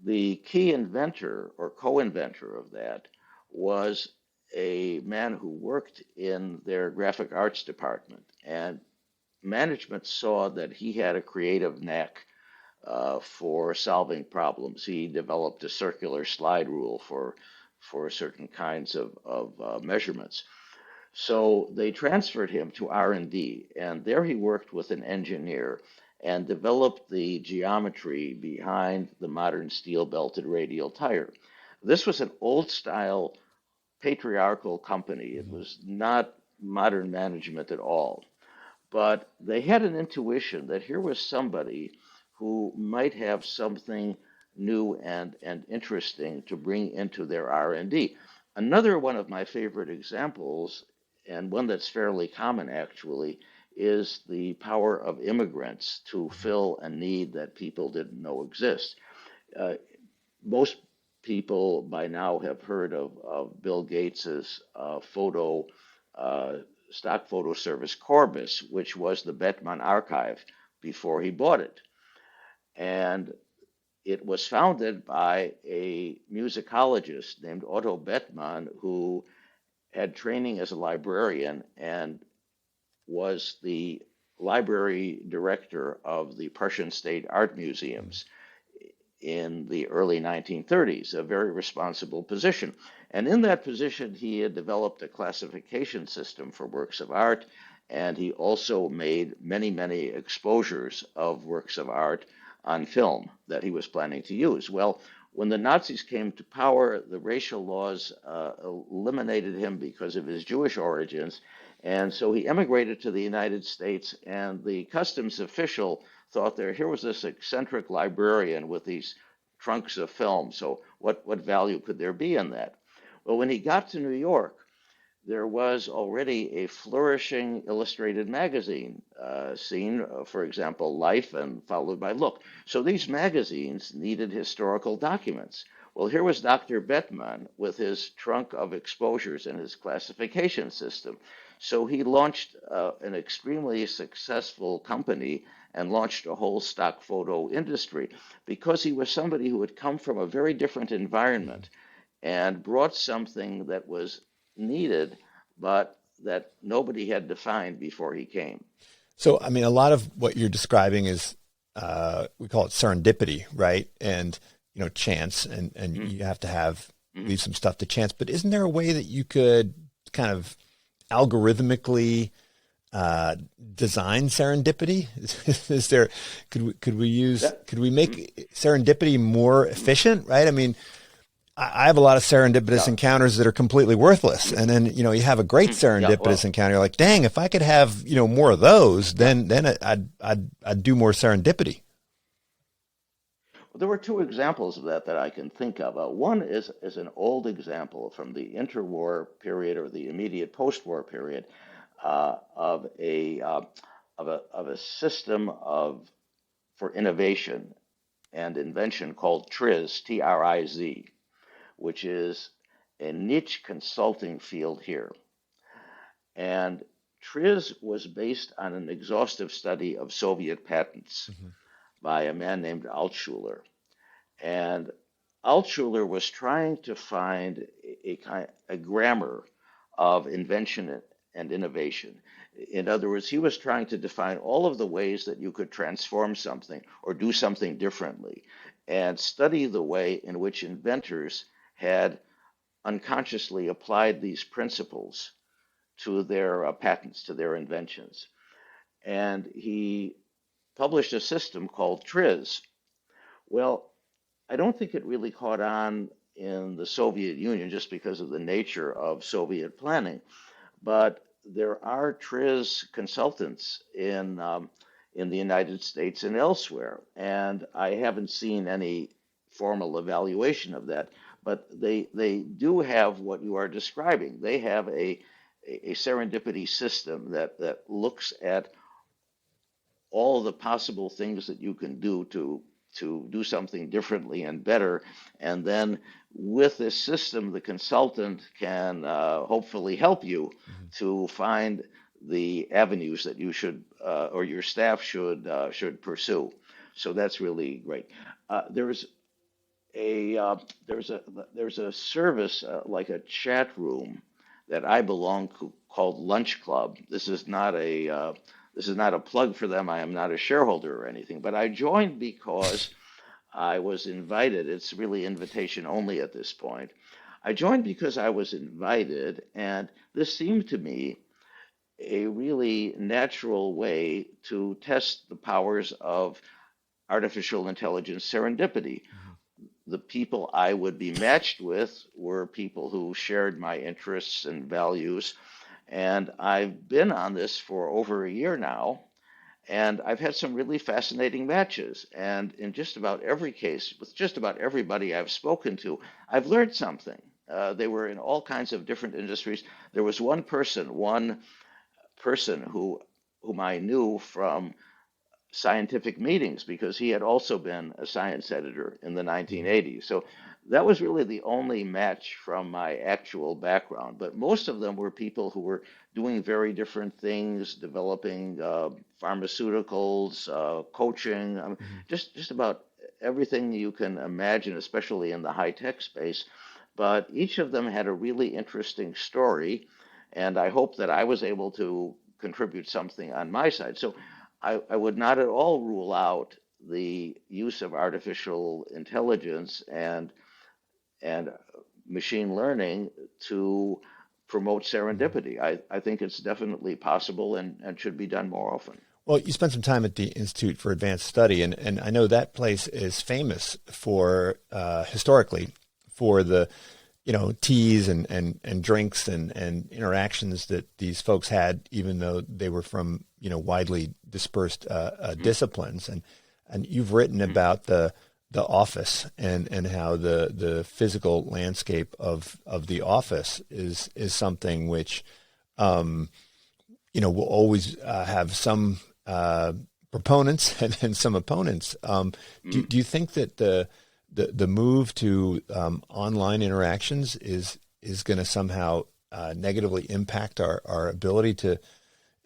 The key inventor or co-inventor of that was a man who worked in their graphic arts department. And management saw that he had a creative knack for solving problems. He developed a circular slide rule for certain kinds of measurements. So they transferred him to R&D, and there he worked with an engineer. and developed the geometry behind the modern steel-belted radial tire. This was an old-style patriarchal company. It Mhm. was not modern management at all. But they had an intuition that here was somebody who might have something new and interesting to bring into their R&D. Another one of my favorite examples, and one that's fairly common actually, is the power of immigrants to fill a need that people didn't know exist. Uh, Most people by now have heard of Bill Gates's uh, stock photo service Corbis, which was the Bettman archive before he bought it. And it was founded by a musicologist named Otto Bettmann, who had training as a librarian and was the library director of the Prussian State Art Museums in the early 1930s, a very responsible position. And in that position, he had developed a classification system for works of art, and he also made many, many exposures of works of art on film that he was planning to use. Well, when the Nazis came to power, the racial laws eliminated him because of his Jewish origins, and so he emigrated to the United States, and the customs official thought here was this eccentric librarian with these trunks of film. So what value could there be in that? Well, when he got to New York, there was already a flourishing illustrated magazine scene, for example, Life and followed by Look. So these magazines needed historical documents. Well, here was Dr. Bettman with his trunk of exposures and his classification system. So he launched an extremely successful company and launched a whole stock photo industry because he was somebody who had come from a very different environment and brought something that was needed, but that nobody had defined before he came. So, I mean, a lot of what you're describing is, we call it serendipity, right? And, chance, and Mm-hmm. you have to have, Mm-hmm. leave some stuff to chance. But isn't there a way that you could kind of algorithmically design serendipity? Is there, That, could we mm-hmm. make serendipity more efficient, right? I mean, I have a lot of serendipitous Yeah. encounters that are completely worthless. And then, you have a great Yeah. serendipitous Well, encounter. You're like, dang, if I could have, more of those, then I'd do more serendipity. there were two examples of that I can think of. One is an old example from the interwar period or the immediate post-war period of a system for innovation and invention called TRIZ, TRIZ, which is a niche consulting field here. And TRIZ was based on an exhaustive study of Soviet patents Mm-hmm. by a man named Altshuler. And Altshuler was trying to find a grammar of invention and innovation. In other words, he was trying to define all of the ways that you could transform something or do something differently and study the way in which inventors had unconsciously applied these principles to their patents, to their inventions. And he published a system called TRIZ. Well, I don't think it really caught on in the Soviet Union just because of the nature of Soviet planning, but there are TRIZ consultants in the United States and elsewhere, and I haven't seen any formal evaluation of that. But they do have what you are describing. They have a serendipity system that looks at all the possible things that you can do to do something differently and better. And then with this system, the consultant can hopefully help you Mm-hmm. to find the avenues that you should or your staff should pursue. So that's really great. There's a there's a service like a chat room that I belong to called Lunch Club. This is not a plug for them. I am not a shareholder or anything, but I joined because I was invited. It's really invitation only at this point. I joined because I was invited, and this seemed to me a really natural way to test the powers of artificial intelligence serendipity. The people I would be matched with were people who shared my interests and values. And I've been on this for over a year now, and I've had some really fascinating matches. And in just about every case, with just about everybody I've spoken to, I've learned something. They were in all kinds of different industries. There was one person whom I knew from scientific meetings because he had also been a science editor in the 1980s. So that was really the only match from my actual background. But most of them were people who were doing very different things, developing pharmaceuticals, coaching, just about everything you can imagine, especially in the high tech space. But each of them had a really interesting story, and I hope that I was able to contribute something on my side. So I would not at all rule out the use of artificial intelligence and machine learning to promote serendipity. I think it's definitely possible and should be done more often. Well, you spent some time at the Institute for Advanced Study, and I know that place is famous for historically for the teas and drinks and interactions that these folks had, even though they were from widely dispersed disciplines. And you've written about the office and how the physical landscape of the office is something which will always have some proponents and some opponents. Do you think that the move to online interactions is going to somehow negatively impact our ability to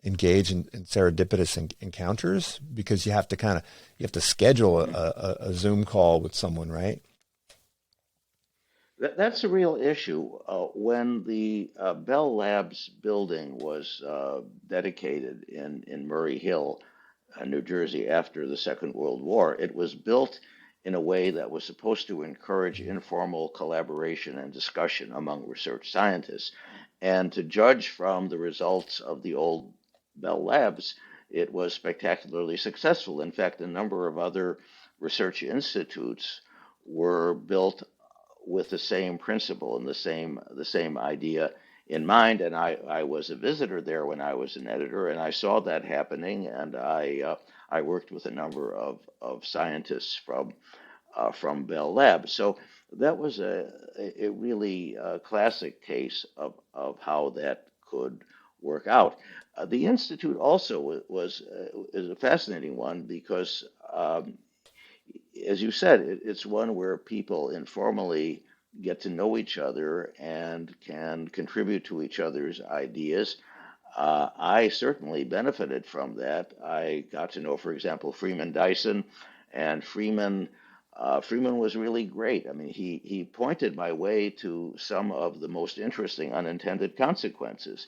engage in serendipitous encounters, because you have to schedule a Zoom call with someone, right? That's a real issue. When the Bell Labs building was dedicated in Murray Hill, New Jersey, after the Second World War, it was built in a way that was supposed to encourage informal collaboration and discussion among research scientists. And to judge from the results of the old Bell Labs, it was spectacularly successful. In fact, a number of other research institutes were built with the same principle and the same idea in mind. And I was a visitor there when I was an editor, and I saw that happening. And I worked with a number of scientists from Bell Labs. So that was a really classic case of how that could work out. The institute also is a fascinating one because as you said, it's one where people informally get to know each other and can contribute to each other's ideas. I certainly benefited from that. I got to know, for example, Freeman Dyson, and Freeman was really great. I mean, he pointed my way to some of the most interesting unintended consequences.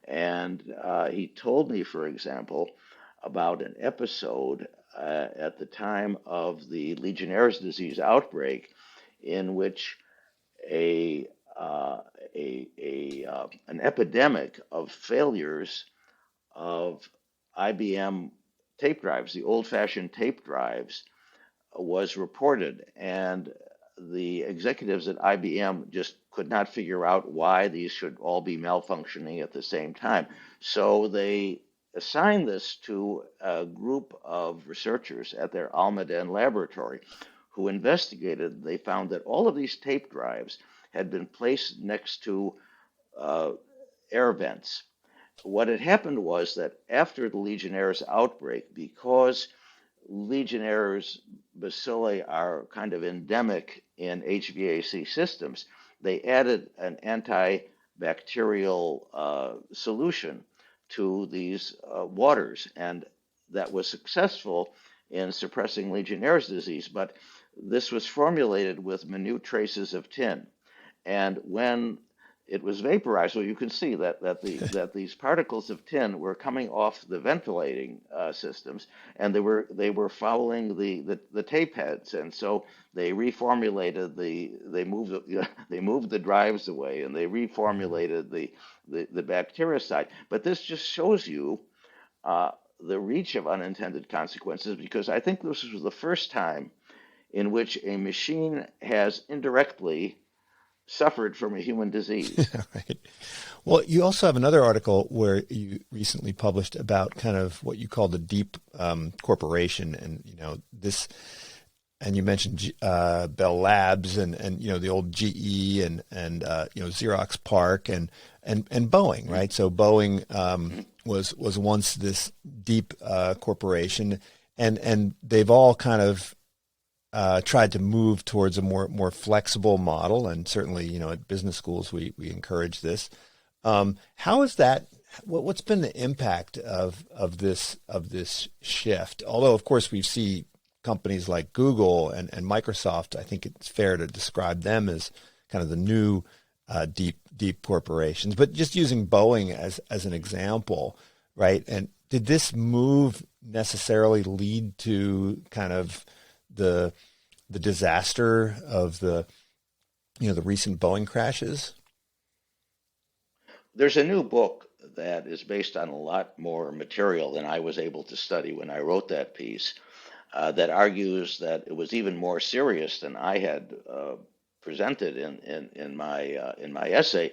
And he told me, for example, about an episode at the time of the Legionnaire's disease outbreak, in which a, an epidemic of failures of IBM tape drives, the old-fashioned tape drives, was reported, and the executives at IBM just could not figure out why these should all be malfunctioning at the same time. So they assigned this to a group of researchers at their Almaden laboratory who investigated. They found that all of these tape drives had been placed next to air vents. What had happened was that after the Legionnaire's outbreak, because Legionnaire's bacilli are kind of endemic in HVAC systems, they added an antibacterial solution to these waters, and that was successful in suppressing Legionnaire's disease. But this was formulated with minute traces of tin, and when it was vaporized. So you can see that these particles of tin were coming off the ventilating systems, and they were following the tape heads, and so they reformulated they moved they moved the drives away, and they reformulated the bactericide. But this just shows you uh, the reach of unintended consequences, because I think this was the first time in which a machine has indirectly suffered from a human disease. Right. Well, you also have another article where you recently published about kind of what you call the deep corporation, and this, and you mentioned Bell Labs and the old GE and Xerox PARC and Boeing, right? So Boeing was once this deep corporation, and they've all kind of tried to move towards a more flexible model, and certainly at business schools we encourage this. How is that? What's been the impact of this shift? Although of course we see companies like Google and Microsoft, I think it's fair to describe them as kind of the new deep corporations. But just using Boeing as an example, right? And did this move necessarily lead to kind of the disaster of the recent Boeing crashes? There's a new book that is based on a lot more material than I was able to study when I wrote that piece, that argues that it was even more serious than I had presented in my essay,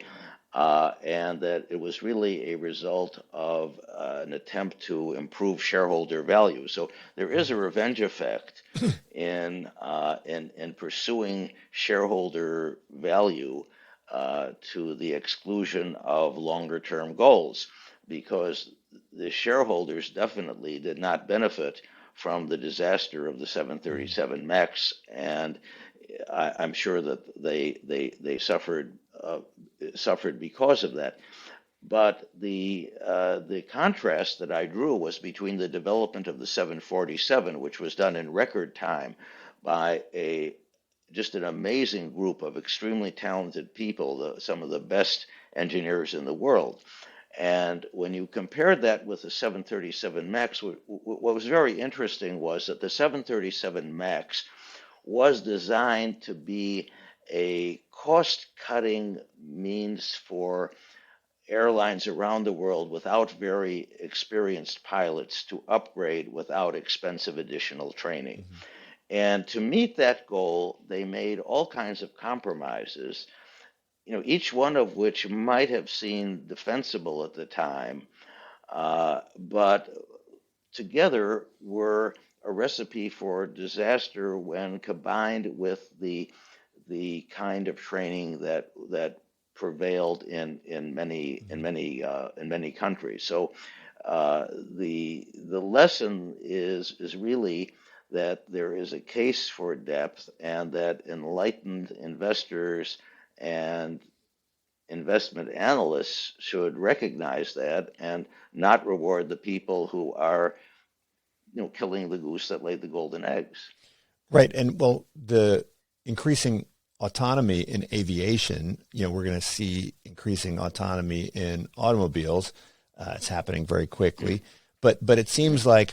and that it was really a result of an attempt to improve shareholder value. So there is a revenge effect in pursuing shareholder value to the exclusion of longer term goals, because the shareholders definitely did not benefit from the disaster of the 737 MAX, and I'm sure that they suffered because of that. But the contrast that I drew was between the development of the 747, which was done in record time by just an amazing group of extremely talented people, some of the best engineers in the world. And when you compared that with the 737 MAX, what was very interesting was that the 737 MAX was designed to be a cost-cutting means for airlines around the world without very experienced pilots to upgrade without expensive additional training. Mm-hmm. And to meet that goal, they made all kinds of compromises, each one of which might have seemed defensible at the time, but together were a recipe for disaster when combined with the kind of training that prevailed in many countries. So the lesson is really that there is a case for depth, and that enlightened investors and investment analysts should recognize that and not reward the people who are killing the goose that laid the golden eggs. Right. And well, the increasing autonomy in aviation, we're going to see increasing autonomy in automobiles. It's happening very quickly, but it seems like,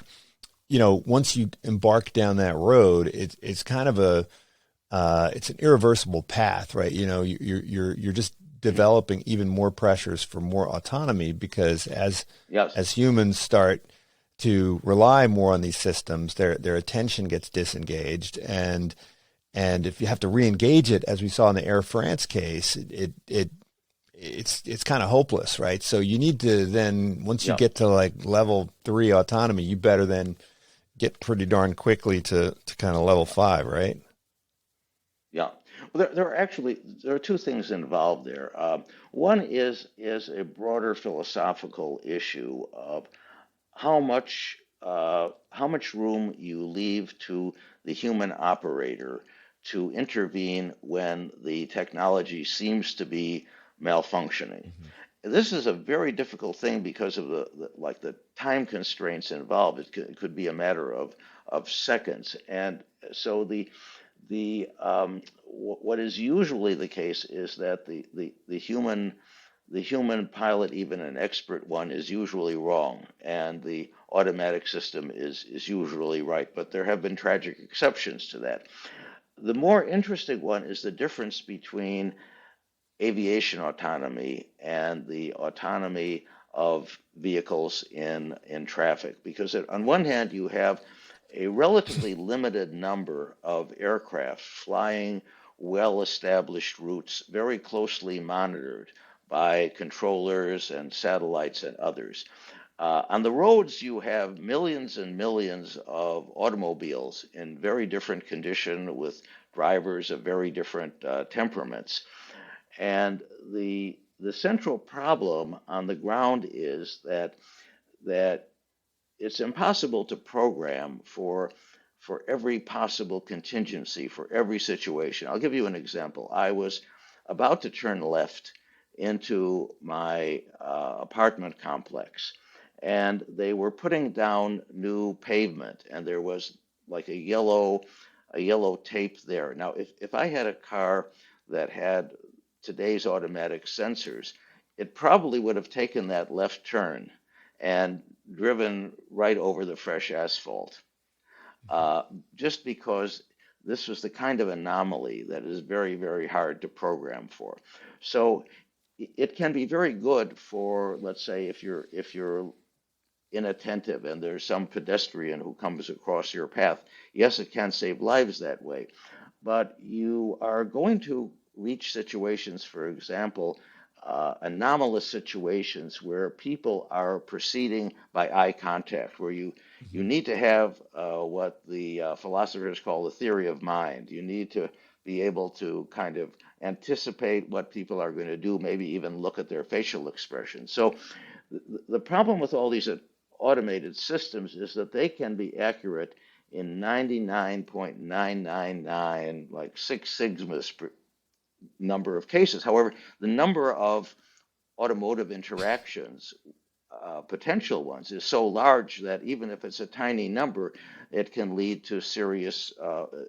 once you embark down that road, it's kind of it's an irreversible path, right? You're just developing even more pressures for more autonomy, because as humans start to rely more on these systems, their attention gets disengaged, and if you have to re-engage it, as we saw in the Air France case, it's kind of hopeless, right? So you need to then, once you get to like level 3 autonomy, you better then get pretty darn quickly to kind of level 5, right? Yeah. Well, there are two things involved there. One is a broader philosophical issue of how much room you leave to the human operator to intervene when the technology seems to be malfunctioning. Mm-hmm. This is a very difficult thing because of the time constraints involved. It could be a matter of seconds, and so what is usually the case is that the human pilot, even an expert one, is usually wrong, and the automatic system is usually right. But there have been tragic exceptions to that. The more interesting one is the difference between aviation autonomy and the autonomy of vehicles in traffic. Because on one hand, you have a relatively limited number of aircraft flying well-established routes, very closely monitored by controllers and satellites and others. On the roads, you have millions and millions of automobiles in very different condition with drivers of very different temperaments. And the central problem on the ground is that it's impossible to program for every possible contingency, for every situation. I'll give you an example. I was about to turn left into my apartment complex, and they were putting down new pavement, and there was like a yellow tape there. Now, if I had a car that had today's automatic sensors, it probably would have taken that left turn and driven right over the fresh asphalt, just because this was the kind of anomaly that is very, very hard to program for. So it can be very good for, let's say, if you're inattentive and there's some pedestrian who comes across your path. Yes, it can save lives that way, but you are going to reach situations, for example, anomalous situations where people are proceeding by eye contact, where you need to have what the philosophers call the theory of mind. You need to be able to kind of anticipate what people are going to do, maybe even look at their facial expressions. So the problem with all these automated systems is that they can be accurate in 99.999, like 6 sigmas per number of cases. However, the number of automotive interactions, potential ones, is so large that even if it's a tiny number, it can lead to serious,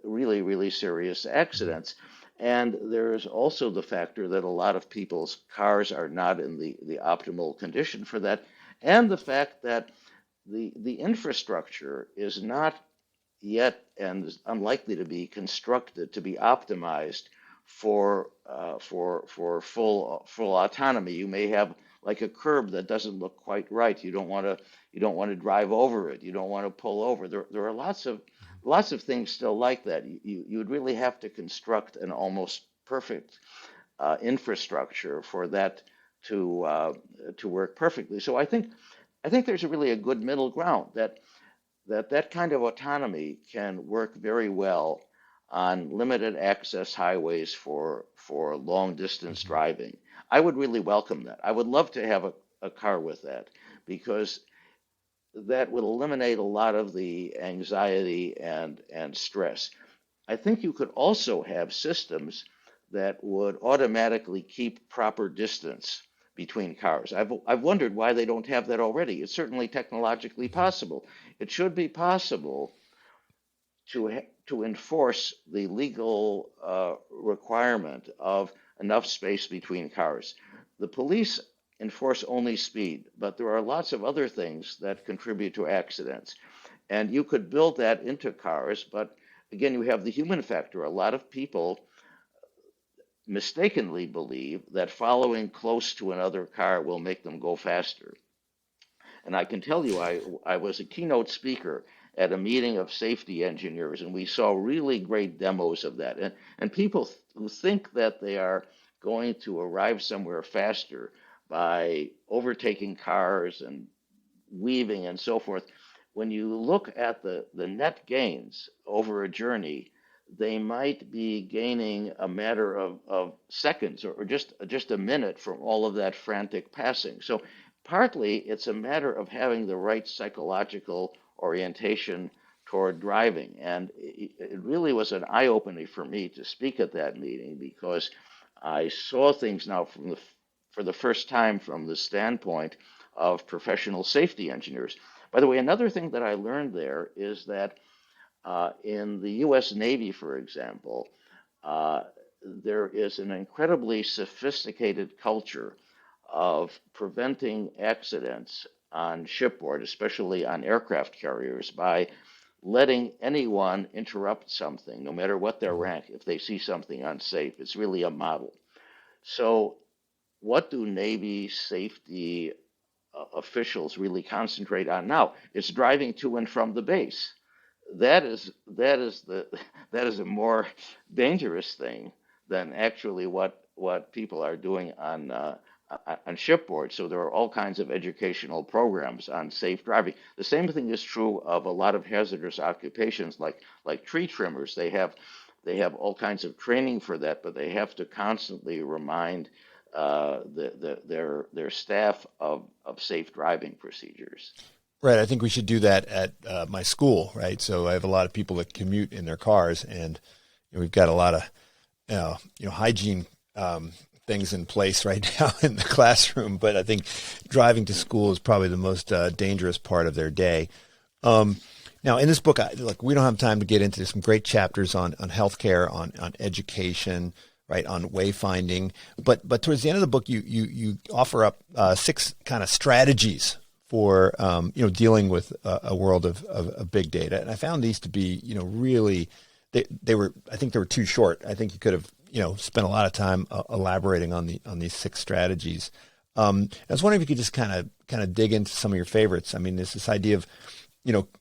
really, really serious accidents. And there is also the factor that a lot of people's cars are not in the optimal condition for that, and the fact that the infrastructure is not yet and is unlikely to be constructed to be optimized for full autonomy. You may have like a curb that doesn't look quite right. You don't want to drive over it. You don't want to pull over. There are lots of things still like that. You would really have to construct an almost perfect infrastructure for that to work perfectly. So I think there's really a good middle ground that kind of autonomy can work very well on limited access highways for long distance driving. I would really welcome that. I would love to have a car with that, because that would eliminate a lot of the anxiety and stress. I think you could also have systems that would automatically keep proper distance between cars. I've wondered why they don't have that already. It's certainly technologically possible. It should be possible to enforce the legal requirement of enough space between cars. The police enforce only speed, but there are lots of other things that contribute to accidents. And you could build that into cars, but again, you have the human factor. A lot of people mistakenly believe that following close to another car will make them go faster. And I can tell you, I was a keynote speaker at a meeting of safety engineers, and we saw really great demos of that. And people who think that they are going to arrive somewhere faster by overtaking cars and weaving and so forth, when you look at the net gains over a journey, they might be gaining a matter of seconds or just a minute from all of that frantic passing. So partly it's a matter of having the right psychological orientation toward driving. And it really was an eye-opener for me to speak at that meeting, because I saw things now for the first time from the standpoint of professional safety engineers. By the way, another thing that I learned there is that In the U.S. Navy, for example, uh, there is an incredibly sophisticated culture of preventing accidents on shipboard, especially on aircraft carriers, by letting anyone interrupt something, no matter what their Mhm. rank, if they see something unsafe. It's really a model. So, what do Navy safety officials really concentrate on now? It's driving to and from the base. That is that is a more dangerous thing than actually what people are doing on shipboard. So there are all kinds of educational programs on safe driving. The same thing is true of a lot of hazardous occupations like tree trimmers. They have all kinds of training for that, but they have to constantly remind their staff of safe driving procedures. Right. I think we should do that at my school, right? So I have a lot of people that commute in their cars, and we've got a lot of hygiene things in place right now in the classroom. But I think driving to school is probably the most dangerous part of their day. Um, Now, in this book, look, we don't have time to get into some great chapters on healthcare, on education, right, on wayfinding. But towards the end of the book, you offer up 6 kind of strategies for dealing with a world of big data. And I found these to be really they were, I think they were too short. I think you could have spent a lot of time elaborating on these 6 strategies. I was wondering if you could just kind of dig into some of your favorites. I mean, there's this idea of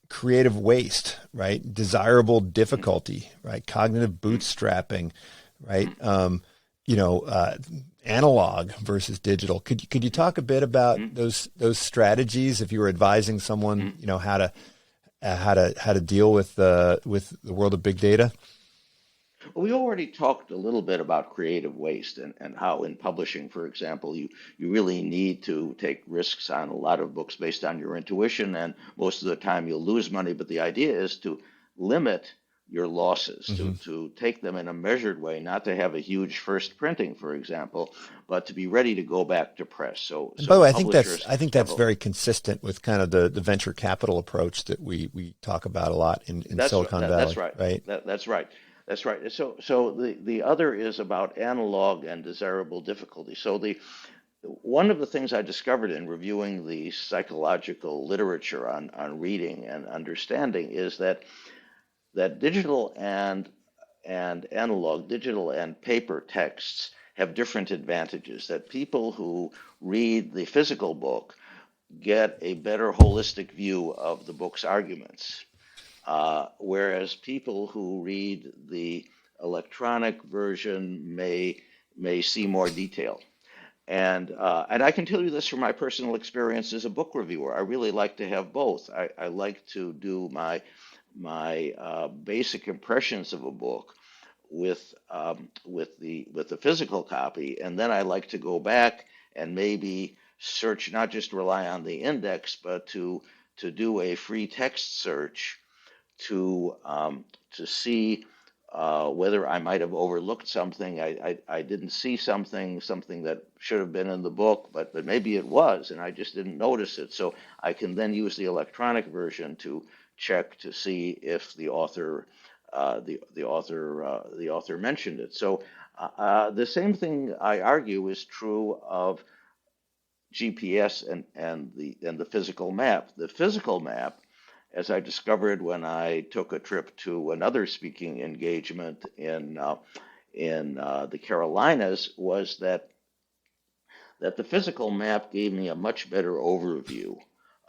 creative waste, right? Desirable difficulty, right? Cognitive bootstrapping, right? Analog versus digital. Could you talk a bit about those strategies if you were advising someone, how to deal with the world of big data? Well, we already talked a little bit about creative waste and how in publishing, for example, you really need to take risks on a lot of books based on your intuition, and most of the time you'll lose money. But the idea is to limit your losses, Hmm. to take them in a measured way, not to have a huge first printing, for example, but to be ready to go back to press. So And by so the way, publishers I think have that's a very consistent with kind of the venture capital approach that we talk about a lot in Silicon That's Valley, right. right? That's right. That's right. So the other is about analog and desirable difficulty. So the one of the things I discovered in reviewing the psychological literature on reading and understanding is that digital and analog, digital and paper texts have different advantages. That people who read the physical book get a better holistic view of the book's arguments, whereas people who read the electronic version may see more detail. And I can tell you this from my personal experience as a book reviewer. I really like to have both. I like to do my basic impressions of a book with the physical copy, and then I like to go back and maybe search, not just rely on the index, but to do a free text search to see whether I might have overlooked something. I didn't see something that should have been in the book, but maybe it was, and I just didn't notice it. So I can then use the electronic version to check to see if the author mentioned it. So the same thing I argue is true of GPS and the physical map. The physical map, as I discovered when I took a trip to another speaking engagement in the Carolinas, was that the physical map gave me a much better overview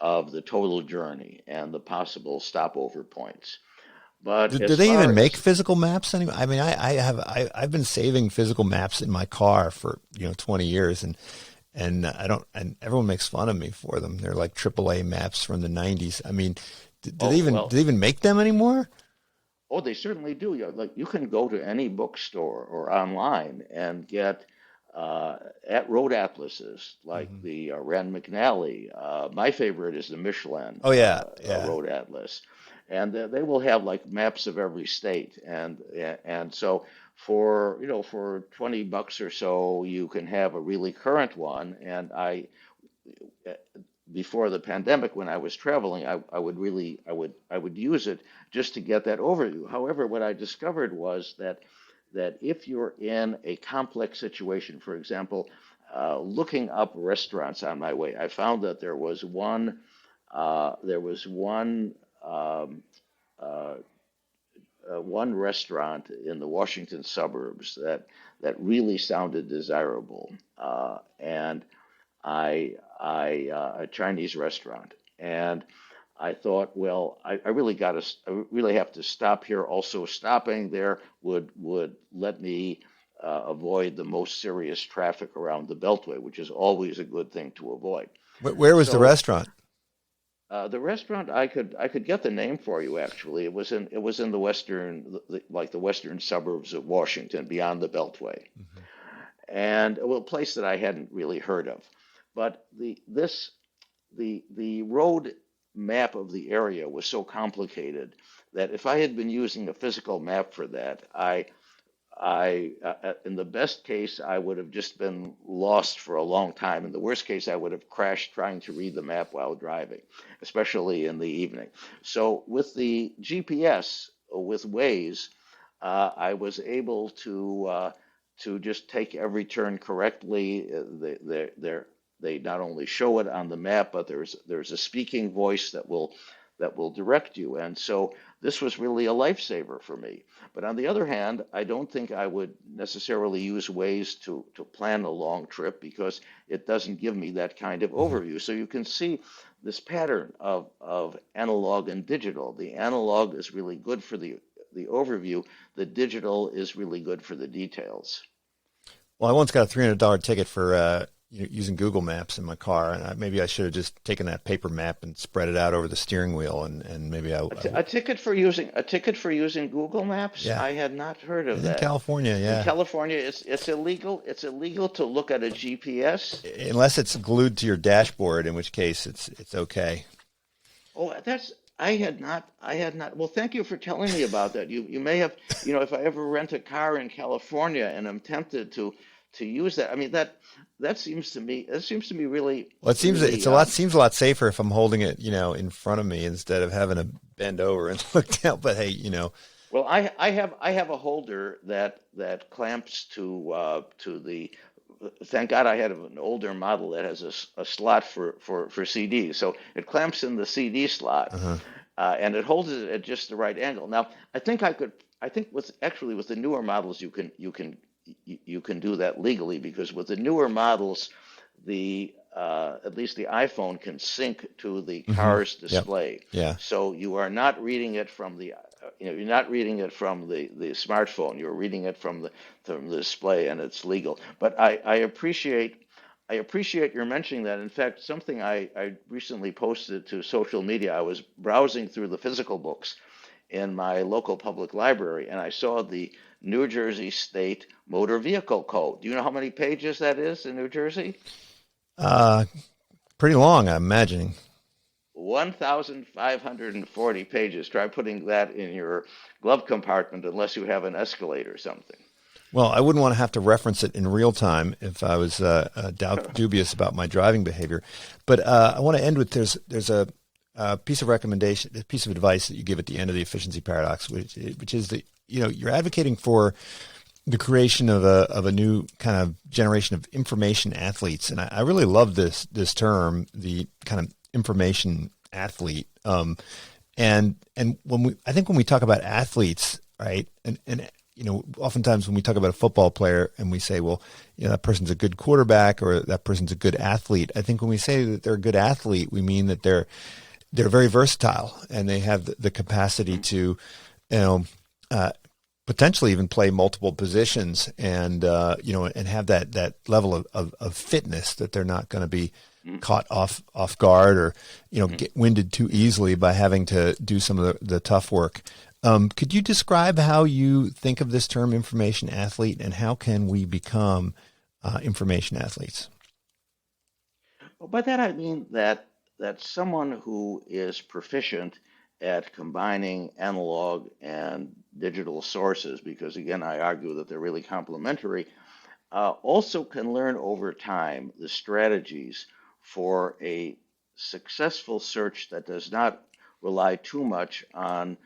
of the total journey and the possible stopover points. But Do as they even far make as physical maps anymore? I mean, I've been saving physical maps in my car for 20 years, and I don't, and everyone makes fun of me for them. They're like AAA maps from the 90s. I mean, oh do well, they even make them anymore? oh, they certainly do. Like you can go to any bookstore or online and get at road atlases like Hmm. the Rand McNally. My favorite is the Michelin Oh yeah, yeah. road atlas, and they will have like maps of every state, and so for $20 or so you can have a really current one. And before the pandemic, when I was traveling, I would use it just to get that overview. However, what I discovered was that if you're in a complex situation, for example, looking up restaurants on my way, I found that there was um, uh, one restaurant in the Washington suburbs that really sounded desirable, and a Chinese restaurant, and I thought, well, I really have to stop here. Also, stopping there would let me avoid the most serious traffic around the Beltway, which is always a good thing to avoid. Where was the So restaurant? the restaurant, I could get the name for you. Actually, it was in the like the western suburbs of Washington, beyond the Beltway, Mhm. and well, a place that I hadn't really heard of. But the road map of the area was so complicated that if I had been using a physical map for that, in the best case, I would have just been lost for a long time. In the worst case, I would have crashed trying to read the map while driving, especially in the evening. So with the GPS, with Waze, I was able to just take every turn correctly. They not only show it on the map, but there's a speaking voice that will direct you. And so this was really a lifesaver for me. But on the other hand, I don't think I would necessarily use Waze to plan a long trip because it doesn't give me that kind of Mhm. overview. So you can see this pattern of analog and digital. The analog is really good for the overview. The digital is really good for the details. Well, I once got a $300 ticket for using Google Maps in my car, and maybe I should have just taken that paper map and spread it out over the steering wheel, and maybe A ticket for using Google Maps? yeah, I had not heard of in that. California, In yeah, California, it's illegal. It's illegal to look at a GPS. unless it's glued to your dashboard, in which case it's okay. Oh, that's I had not. Well, thank you for telling me about that. You may have, if I ever rent a car in California and I'm tempted to use that. I mean that seems to me really Well, it seems really seems a lot safer if I'm holding it, in front of me instead of having to bend over and look down. But hey, well, I have a holder that clamps to the. Thank God I had an older model that has a slot for CDs, so it clamps in the CD slot, uh-huh. and it holds it at just the right angle. Now, I think I could. I think with the newer models, you can do that legally because with the newer models, the at least the iPhone can sync to the Hmm. car's Yep. display, Yeah. so you are not reading it from you're not reading it from the smartphone. You're reading it from the display, and it's legal. But I appreciate your mentioning that. In fact, something I recently posted to social media. I was browsing through the physical books in my local public library, and I saw the New Jersey State Motor Vehicle Code. Do you know how many pages that is in New Jersey? Uh, Pretty long, I'm imagining. 1,540 pages. Try putting that in your glove compartment unless you have an Escalade or something. Well, I wouldn't want to have to reference it in real time if I was dubious about my driving behavior. But I want to end with there's a piece of recommendation, a piece of advice that you give at the end of the efficiency paradox, which is that you're advocating for the creation of a new kind of generation of information athletes, and I really love this term, the kind of information athlete. And I think when we talk about athletes, right, and oftentimes when we talk about a football player and we say, well, that person's a good quarterback or that person's a good athlete. I think when we say that they're a good athlete, we mean that they're very versatile and they have the capacity to, you know, uh, potentially even play multiple positions and and have that level of fitness that they're not going to be caught off guard or get winded too easily by having to do some of the tough work. Could you describe how you think of this term information athlete and how can we become information athletes? Well, by that I mean that someone who is proficient at combining analog and digital sources, because again, I argue that they're really complementary, also can learn over time the strategies for a successful search that does not rely too much on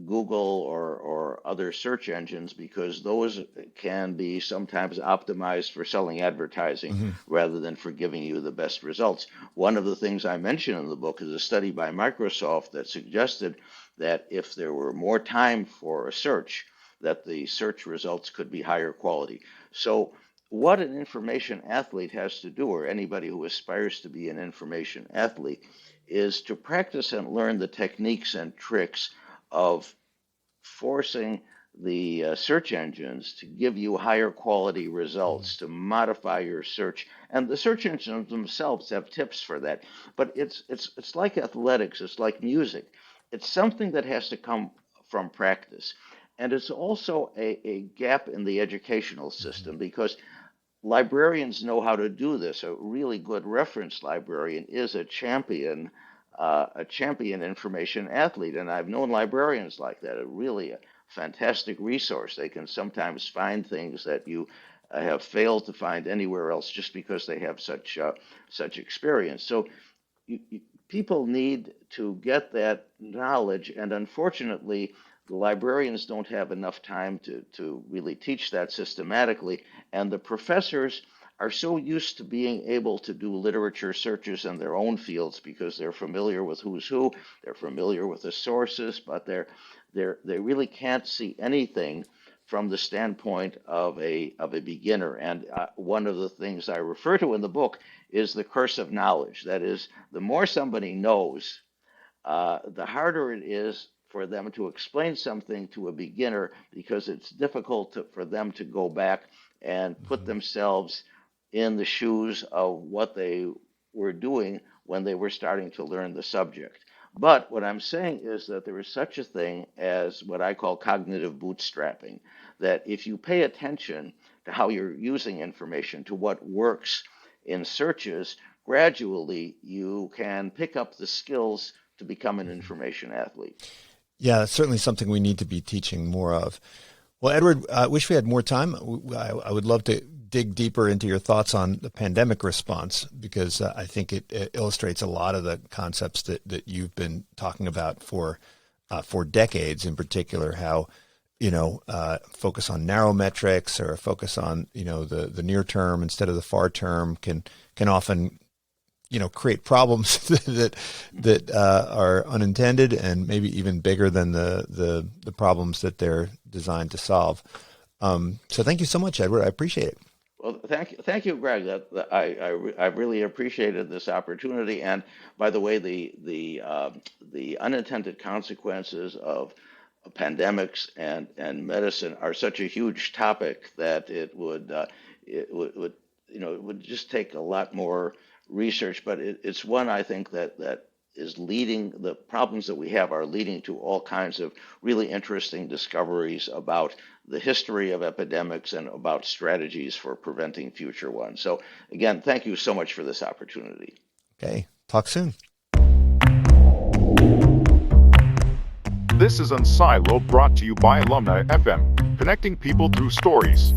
Google or other search engines, because those can be sometimes optimized for selling advertising Mm-hmm. rather than for giving you the best results. One of the things I mention in the book is a study by Microsoft that suggested that if there were more time for a search, that the search results could be higher quality. So what an information athlete has to do, or anybody who aspires to be an information athlete, is to practice and learn the techniques and tricks of forcing the search engines to give you higher quality results, to modify your search. And the search engines themselves have tips for that. But it's like athletics, it's like music. It's something that has to come from practice. And it's also a gap in the educational system, because librarians know how to do this. A really good reference librarian is a champion information athlete, and I've known librarians like that. A fantastic resource. They can sometimes find things that you have failed to find anywhere else just because they have such experience. So people need to get that knowledge, and unfortunately, the librarians don't have enough time to really teach that systematically, and the professors are so used to being able to do literature searches in their own fields because they're familiar with who's who, they're familiar with the sources, but they really can't see anything from the standpoint of a beginner. And one of the things I refer to in the book is the curse of knowledge. That is, the more somebody knows, the harder it is for them to explain something to a beginner, because it's difficult for them to go back and put themselves in the shoes of what they were doing when they were starting to learn the subject. But what I'm saying is that there is such a thing as what I call cognitive bootstrapping, that if you pay attention to how you're using information, to what works in searches, gradually you can pick up the skills to become an information athlete. Yeah, that's certainly something we need to be teaching more of. Well, Edward, I wish we had more time. I would love to dig deeper into your thoughts on the pandemic response, because I think it illustrates a lot of the concepts that you've been talking about for decades, in particular, how, focus on narrow metrics or focus on, the near term instead of the far term can often create problems that are unintended and maybe even bigger than the problems that they're designed to solve. So thank you so much, Edward. I appreciate it. Well, thank you, Greg. I really appreciated this opportunity. And by the way, the unintended consequences of pandemics and medicine are such a huge topic that it would it would just take a lot more research. But it's one, I think, that is leading. The problems that we have are leading to all kinds of really interesting discoveries about the history of epidemics and about strategies for preventing future ones. So again, thank you so much for this opportunity. Okay, talk soon. This is Unsilo, brought to you by Alumni FM, connecting people through stories.